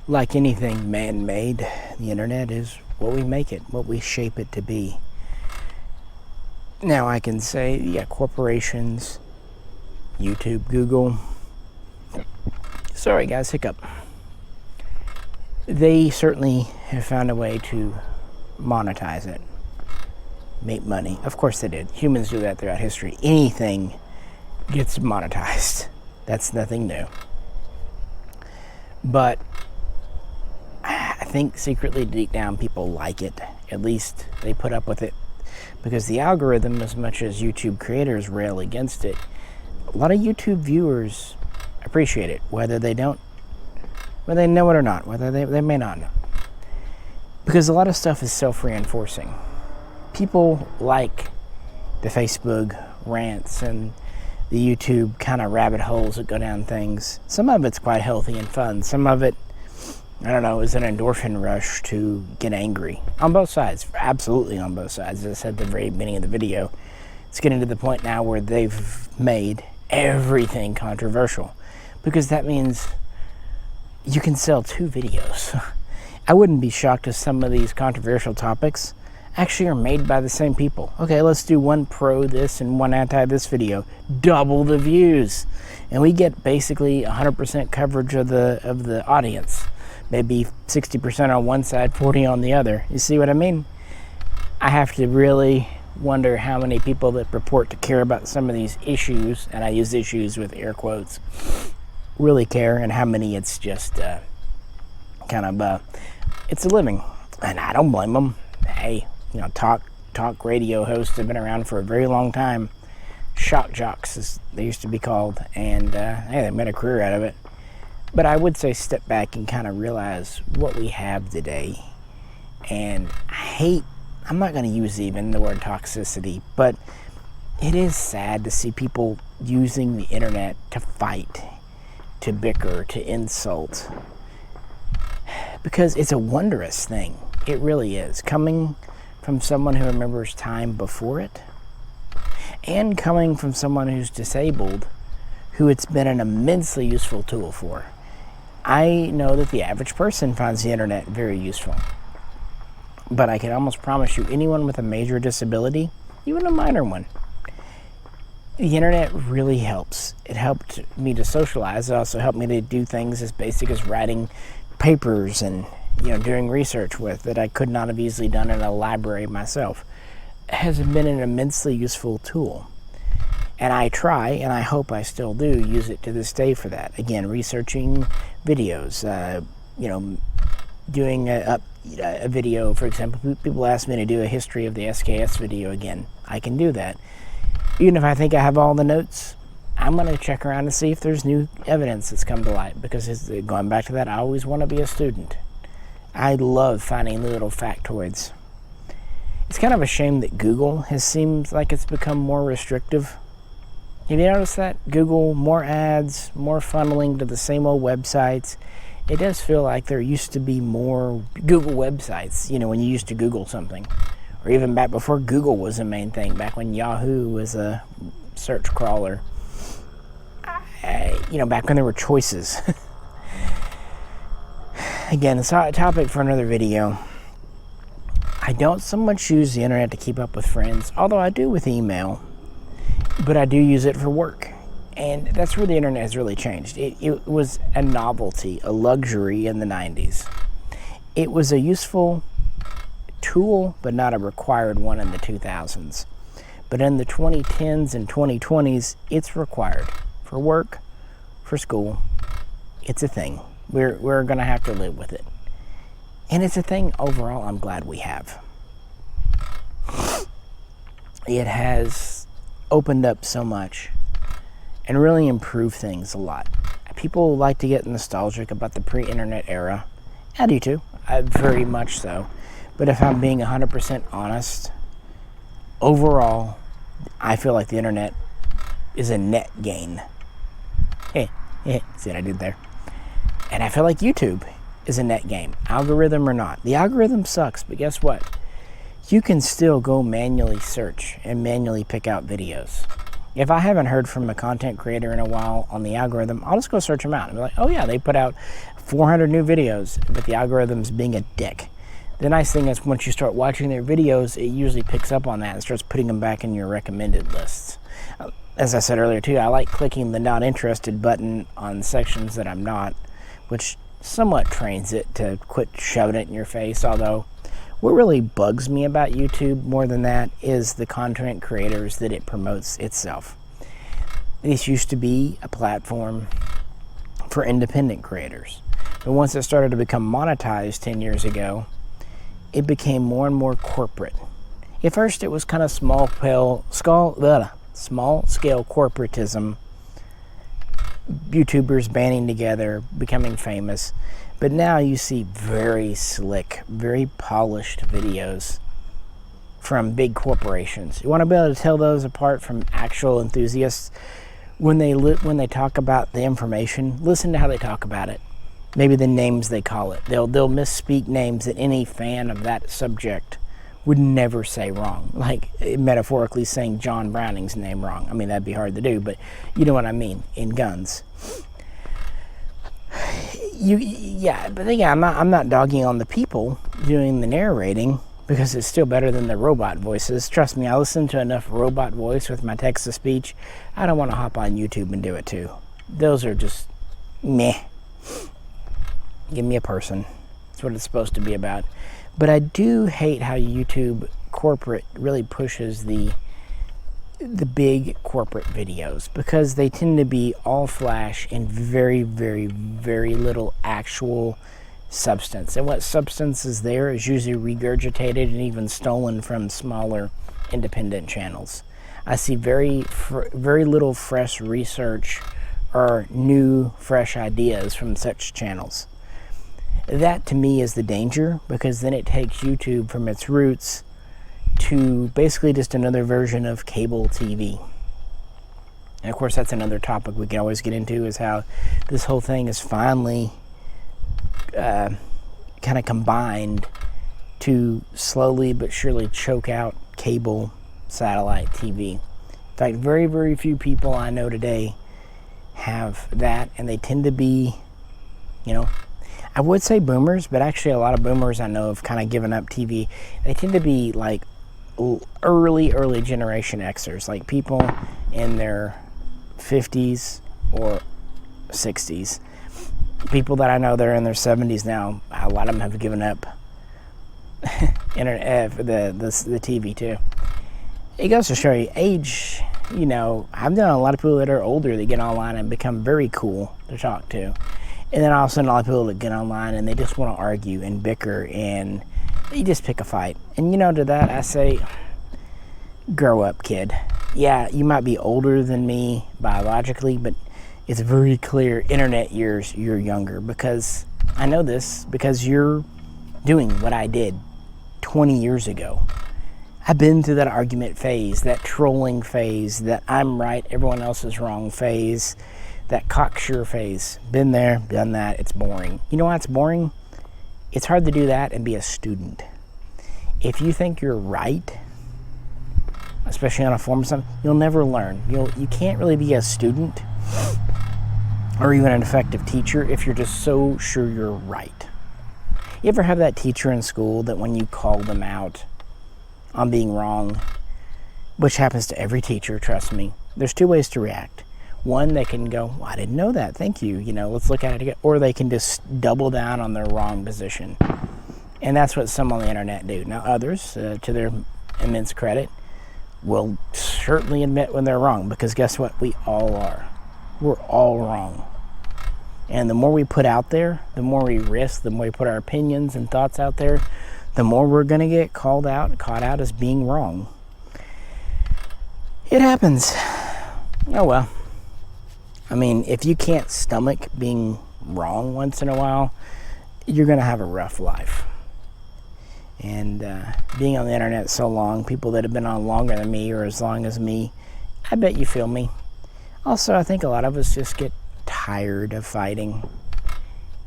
Like anything man-made, the internet is what we make it, what we shape it to be. Now I can say, yeah, corporations, YouTube, Google, sorry guys, hiccup. They certainly have found a way to monetize it, make money. Of course they did. Humans do that throughout history. Anything gets monetized. That's nothing new. But I think secretly deep down people like it. At least they put up with it. Because the algorithm, as much as YouTube creators rail against it, a lot of YouTube viewers appreciate it, whether they know it or not, whether they may not know. Because a lot of stuff is self-reinforcing. people like the Facebook rants and the YouTube kind of rabbit holes that go down things. Some of it's quite healthy and fun. Some of it, I don't know, is an endorphin rush to get angry. On both sides, absolutely on both sides. As I said at the very beginning of the video, it's getting to the point now where they've made everything controversial, because that means you can sell 2 videos. I wouldn't be shocked if some of these controversial topics actually are made by the same people. Okay, let's do one pro this and one anti this video. Double the views. And we get basically 100% coverage of the audience. Maybe 60% on one side, 40 on the other. You see what I mean? I have to really wonder how many people that purport to care about some of these issues, and I use issues with air quotes, really care, and how many it's just it's a living. And I don't blame them. Hey, talk radio hosts have been around for a very long time. Shock jocks, as they used to be called, and hey, they made a career out of it. But I would say step back and kind of realize what we have today. And I'm not going to use even the word toxicity, but it is sad to see people using the internet to fight, to bicker, to insult, because it's a wondrous thing. It really is. Coming from someone who remembers time before it, and coming from someone who's disabled, who it's been an immensely useful tool for. I know that the average person finds the internet very useful. But I can almost promise you, anyone with a major disability, even a minor one, the internet really helps. It helped me to socialize. It also helped me to do things as basic as writing papers and doing research with that I could not have easily done in a library myself. It has been an immensely useful tool. And I try, and I hope I still do, use it to this day for that. Again, researching videos, doing a video, for example. People ask me to do a history of the SKS video again. I can do that. Even if I think I have all the notes, I'm going to check around to see if there's new evidence that's come to light, because going back to that, I always want to be a student. I love finding little factoids. It's kind of a shame that Google seems like it's become more restrictive. Have you noticed that? Google, more ads, more funneling to the same old websites. It does feel like there used to be more Google websites, when you used to Google something. Or even back before Google was the main thing, back when Yahoo was a search crawler. Back when there were choices. Again, it's a topic for another video. I don't so much use the internet to keep up with friends, although I do with email. But I do use it for work. And that's where the internet has really changed. It was a novelty, a luxury in the 90s. It was a useful tool, but not a required one in the 2000s. But in the 2010s and 2020s, it's required for work, for school. It's a thing. We're going to have to live with it. And it's a thing overall I'm glad we have. It has opened up so much and really improved things a lot. People like to get nostalgic about the pre-internet era. I do too. Very much so. But if I'm being 100% honest, overall, I feel like the internet is a net gain. See what I did there? And I feel like YouTube is a net gain. Algorithm or not. The algorithm sucks, but guess what? You can still go manually search and manually pick out videos. If I haven't heard from a content creator in a while on the algorithm, I'll just go search them out and be like, oh yeah, they put out 400 new videos, but the algorithm's being a dick. The nice thing is once you start watching their videos, it usually picks up on that and starts putting them back in your recommended lists. As I said earlier too, I like clicking the not interested button on sections that I'm not, which somewhat trains it to quit shoving it in your face, although what really bugs me about YouTube more than that is the content creators that it promotes itself. This used to be a platform for independent creators, but once it started to become monetized 10 years ago, it became more and more corporate. At first it was kind of small scale corporatism, YouTubers banding together, becoming famous. But now you see very slick, very polished videos from big corporations. You want to be able to tell those apart from actual enthusiasts. When they talk about the information, listen to how they talk about it. Maybe the names they call it. They'll misspeak names that any fan of that subject would never say wrong. Like metaphorically saying John Browning's name wrong. I mean, that'd be hard to do, but you know what I mean, in guns. I'm not dogging on the people doing the narrating, because it's still better than the robot voices. Trust me, I listen to enough robot voice with my text-to-speech. I don't want to hop on YouTube and do it too. Those are just meh. Give me a person. That's what it's supposed to be about. But I do hate how YouTube corporate really pushes the big corporate videos, because they tend to be all flash and very, very, very little actual substance. And what substance is there is usually regurgitated and even stolen from smaller independent channels. I see very little fresh research or new fresh ideas from such channels. That to me is the danger, because then it takes YouTube from its roots to basically just another version of cable TV. And of course, that's another topic we can always get into, is how this whole thing is finally kind of combined to slowly but surely choke out cable satellite TV. In fact, very, very few people I know today have that, and they tend to be, I would say boomers, but actually a lot of boomers I know have kind of given up TV. They tend to be like early generation Xers, like people in their 50s or 60s. People that I know that are in their 70s now, a lot of them have given up internet, the TV too. It goes to show you age. I've known a lot of people that are older that get online and become very cool to talk to. And then all of a sudden, a lot of people that get online and they just want to argue and bicker, and you just pick a fight. And to that I say, grow up, kid. Yeah, you might be older than me biologically, but it's very clear internet years you're younger, because I know this because you're doing what I did 20 years ago. I've been through that argument phase, that trolling phase, that I'm right, everyone else is wrong phase, that cocksure phase. Been there, done that. It's boring. You know why it's boring? It's hard to do that and be a student. If you think you're right, especially on a form of something, you'll never learn. You can't really be a student or even an effective teacher if you're just so sure you're right. You ever have that teacher in school that when you call them out on being wrong, which happens to every teacher, trust me, there's two ways to react. One, they can go, well, I didn't know that, thank you, let's look at it again. Or they can just double down on their wrong position. And that's what some on the internet do. Now others, to their immense credit, will certainly admit when they're wrong, because guess what? We all are. We're all wrong. And the more we put out there, the more we risk, the more we put our opinions and thoughts out there, the more we're going to get caught out as being wrong. It happens. Oh well. I mean, if you can't stomach being wrong once in a while, you're going to have a rough life. And being on the internet so long, people that have been on longer than me or as long as me, I bet you feel me. Also, I think a lot of us just get tired of fighting.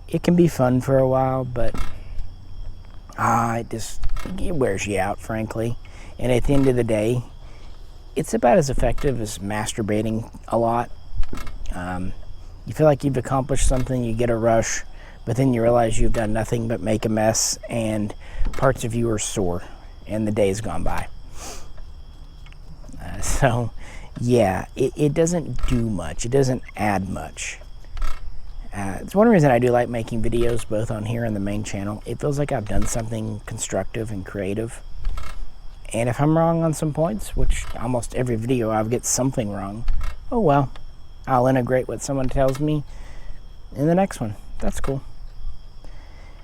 It can be fun for a while, but it wears you out, frankly. And at the end of the day, it's about as effective as masturbating a lot. You feel like you've accomplished something, you get a rush, but then you realize you've done nothing but make a mess, and parts of you are sore, and the day's gone by. So, yeah, it doesn't do much. It doesn't add much. It's one reason I do like making videos, both on here and the main channel. It feels like I've done something constructive and creative. And if I'm wrong on some points, which almost every video I get something wrong, oh well. I'll integrate what someone tells me in the next one. That's cool.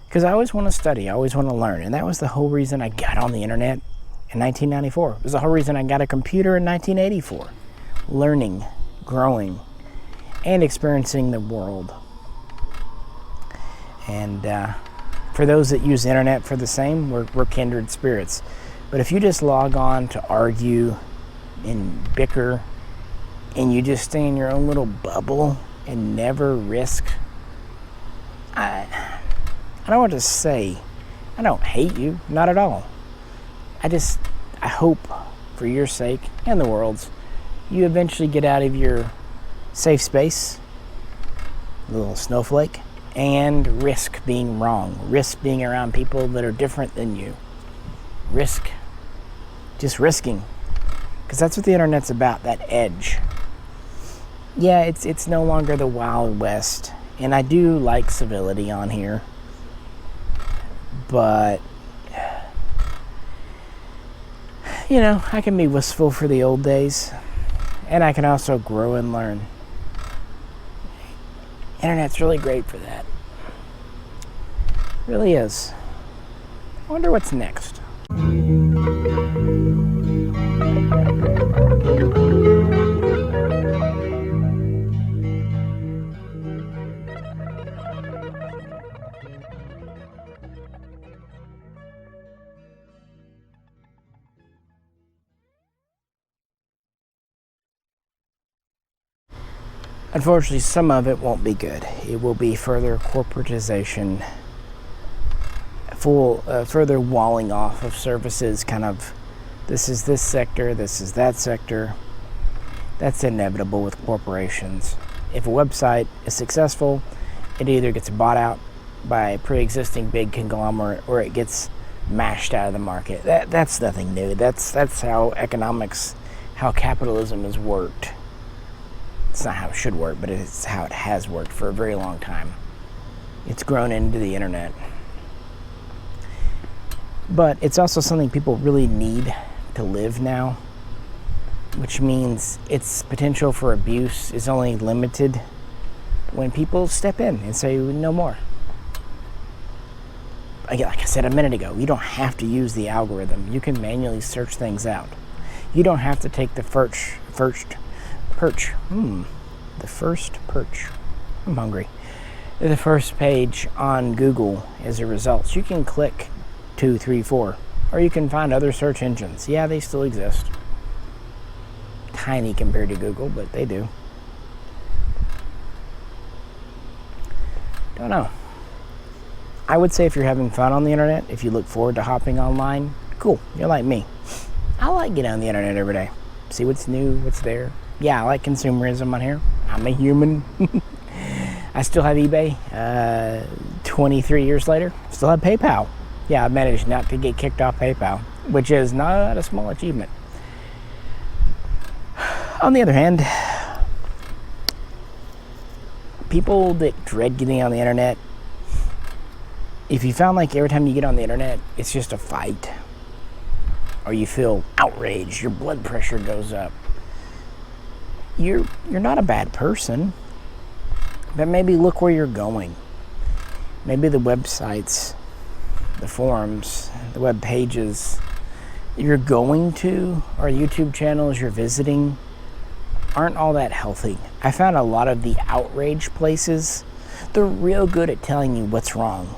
Because I always want to study. I always want to learn. And that was the whole reason I got on the internet in 1994. It was the whole reason I got a computer in 1984. Learning, growing, and experiencing the world. And for those that use the internet for the same, we're kindred spirits. But if you just log on to argue and bicker, and you just stay in your own little bubble and never risk, I don't know what to say. I don't hate you, not at all. I hope for your sake and the world's, you eventually get out of your safe space, little snowflake, and risk being wrong. Risk being around people that are different than you. Just risking. Because that's what the internet's about, that edge. Yeah, it's no longer the Wild West. And I do like civility on here. But, you know, I can be wistful for the old days. And I can also grow and learn. Internet's really great for that. It really is. I wonder what's next. Unfortunately, some of it won't be good. It will be further corporatization, further walling off of services, kind of, this is this sector, this is that sector. That's inevitable with corporations. If a website is successful, it either gets bought out by a pre-existing big conglomerate or it gets mashed out of the market. That's nothing new. That's how economics, how capitalism has worked. It's not how it should work, but it's how it has worked for a very long time. It's grown into the internet. But it's also something people really need to live now, which means its potential for abuse is only limited when people step in and say no more. Again, like I said a minute ago, you don't have to use the algorithm. You can manually search things out. You don't have to take the first perch. I'm hungry. The first page on Google as a result. You can click 2, 3, 4, or you can find other search engines. Yeah, they still exist. Tiny compared to Google, but they do. Don't know. I would say if you're having fun on the internet, if you look forward to hopping online, cool, you're like me. I like getting on the internet every day. See what's new, what's there. Yeah, I like consumerism on here. I'm a human. I still have eBay. 23 years later, still have PayPal. Yeah, I managed not to get kicked off PayPal, which is not a small achievement. On the other hand, people that dread getting on the internet, if you found like every time you get on the internet, it's just a fight, or you feel outraged, your blood pressure goes up, you're not a bad person, but maybe look where you're going. Maybe the websites, the forums, the web pages you're going to, or YouTube channels you're visiting, aren't all that healthy. I found a lot of the outrage places, they're real good at telling you what's wrong.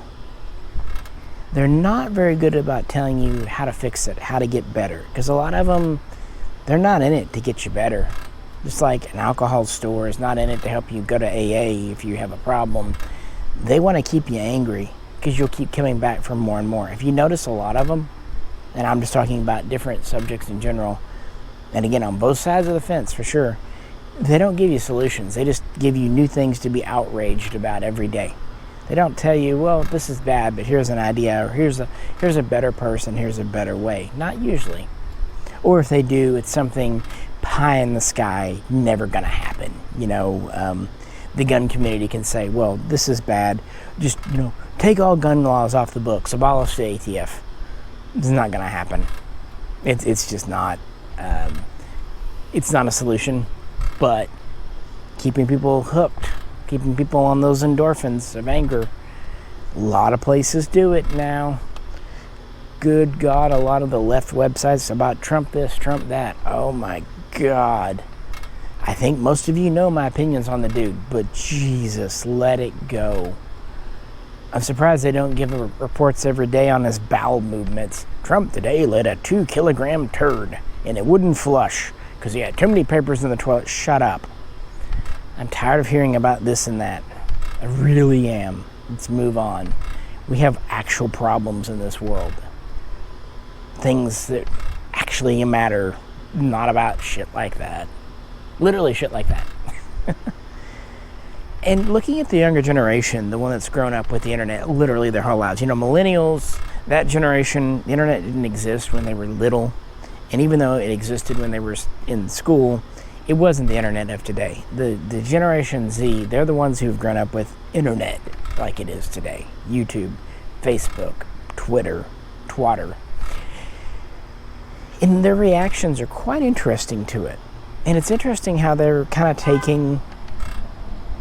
They're not very good about telling you how to fix it, how to get better. Because a lot of them, they're not in it to get you better. Just like an alcohol store is not in it to help you go to AA if you have a problem. They want to keep you angry because you'll keep coming back for more and more. If you notice a lot of them, and I'm just talking about different subjects in general, and again, on both sides of the fence for sure, they don't give you solutions. They just give you new things to be outraged about every day. They don't tell you, well, this is bad, but here's an idea, or here's a better person, here's a better way. Not usually. Or if they do, it's something pie in the sky, never gonna happen. You know, the gun community can say, well, this is bad. Just, take all gun laws off the books, abolish the ATF. It's not gonna happen. It's just not. It's not a solution, but keeping people hooked, keeping people on those endorphins of anger. A lot of places do it now. Good God, a lot of the left websites about Trump this, Trump that. Oh my God. I think most of you know my opinions on the dude, but Jesus, let it go. I'm surprised they don't give reports every day on his bowel movements. Trump today let a 2-kilogram turd and it wouldn't flush because he had too many papers in the toilet. Shut up. I'm tired of hearing about this and that. I really am. Let's move on. We have actual problems in this world. Things that actually matter, not about shit like that. Literally shit like that. And looking at the younger generation, the one that's grown up with the internet literally their whole lives. You know, millennials, that generation, the internet didn't exist when they were little. And even though it existed when they were in school, it wasn't the internet of today. The Generation Z, they're the ones who've grown up with internet like it is today. YouTube, Facebook, Twitter, Twatter. And their reactions are quite interesting to it. And it's interesting how they're kind of taking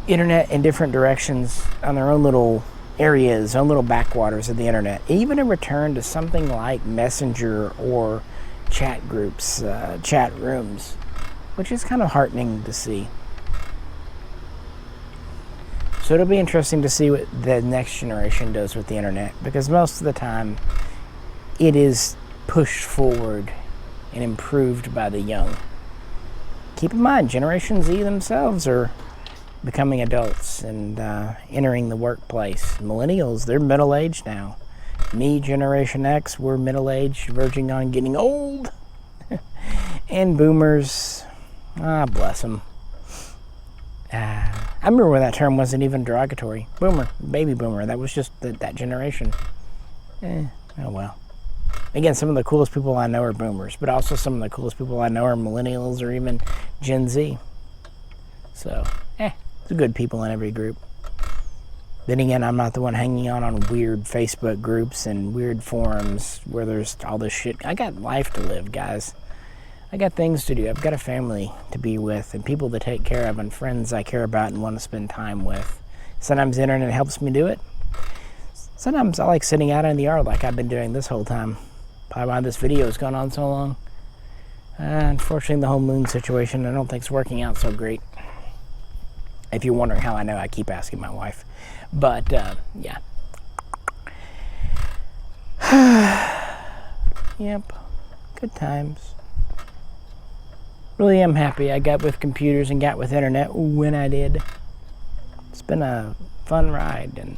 internet in different directions on their own little areas, own little backwaters of the internet. Even a return to something like Messenger or chat groups, chat rooms, which is kind of heartening to see. So it'll be interesting to see what the next generation does with the internet, because most of the time it is pushed forward and improved by the young. Keep in mind, Generation Z themselves are becoming adults and entering the workplace. Millennials, they're middle-aged now. Me, Generation X, we're middle-aged, verging on getting old. And boomers, bless them. I remember when that term wasn't even derogatory. Boomer, baby boomer, that was just that generation. Oh well. Again, some of the coolest people I know are boomers, but also some of the coolest people I know are millennials or even Gen Z. So, there's good people in every group. Then again, I'm not the one hanging out on weird Facebook groups and weird forums where there's all this shit. I got life to live, guys. I got things to do. I've got a family to be with and people to take care of and friends I care about and want to spend time with. Sometimes the internet helps me do it. Sometimes I like sitting out in the yard like I've been doing this whole time. Probably why this video has gone on so long. Unfortunately, the whole moon situation I don't think is working out so great. If you're wondering how I know, I keep asking my wife. But, yeah. Yep. Good times. Really am happy I got with computers and got with internet when I did. It's been a fun ride, and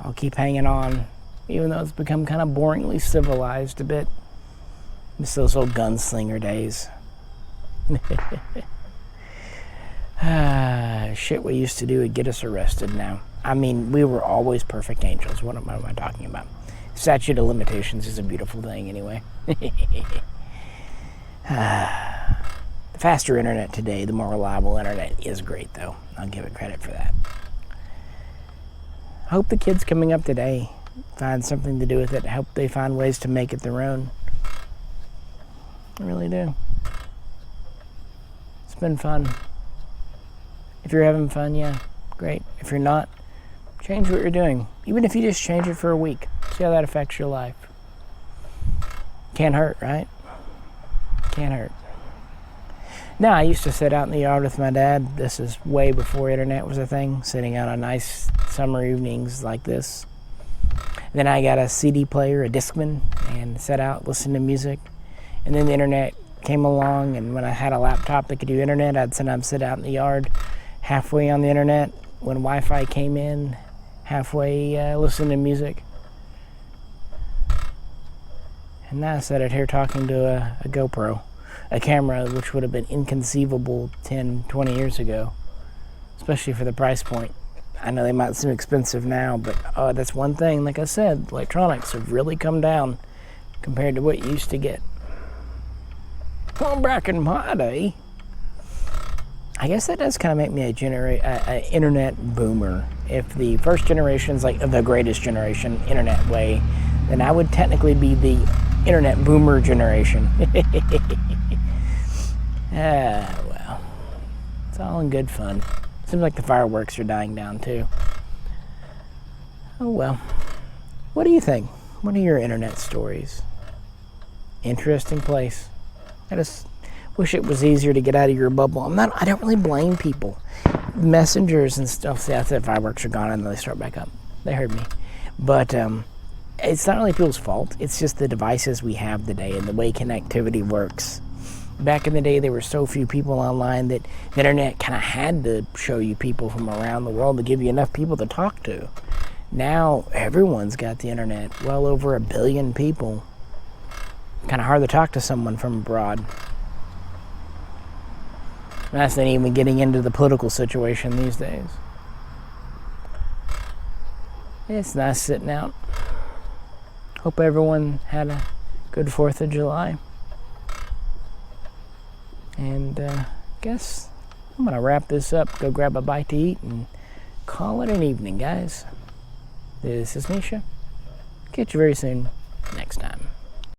I'll keep hanging on, even though it's become kind of boringly civilized a bit. Miss those old gunslinger days. Shit we used to do would get us arrested now. I mean, we were always perfect angels. What am I talking about? Statute of limitations is a beautiful thing anyway. The faster internet today, the more reliable internet is great, though. I'll give it credit for that. I hope the kids coming up today find something to do with it. I hope they find ways to make it their own. I really do. It's been fun. If you're having fun, yeah, great. If you're not, change what you're doing. Even if you just change it for a week. See how that affects your life. Can't hurt, right? Can't hurt. Now, I used to sit out in the yard with my dad. This is way before internet was a thing. Sitting out on nice summer evenings like this. Then I got a CD player, a Discman, and sat out, listened to music. And then the internet came along, and when I had a laptop that could do internet, I'd sometimes sit out in the yard halfway on the internet. When Wi-Fi came in, halfway listening to music. And now I sat out here talking to a GoPro, a camera which would have been inconceivable 10, 20 years ago, especially for the price point. I know they might seem expensive now, but that's one thing. Like I said, electronics have really come down compared to what you used to get. Well, back in my day, I guess that does kind of make me a internet boomer. If the first generation's like the greatest generation, internet way, then I would technically be the internet boomer generation. Well, it's all in good fun. Seems like the fireworks are dying down too. Oh well. What do you think? What are your internet stories? Interesting place. I just wish it was easier to get out of your bubble. I don't really blame people. Messengers and stuff, see, I said fireworks are gone and then they start back up. they heard me. But it's not really people's fault. It's just the devices we have today and the way connectivity works. Back in the day, there were so few people online that the internet kind of had to show you people from around the world to give you enough people to talk to. Now, everyone's got the internet. Well over 1 billion people. Kind of hard to talk to someone from abroad. And that's not even getting into the political situation these days. It's nice sitting out. Hope everyone had a good 4th of July. And guess I'm going to wrap this up, go grab a bite to eat, and call it an evening, guys. This is Misha. Catch you very soon next time.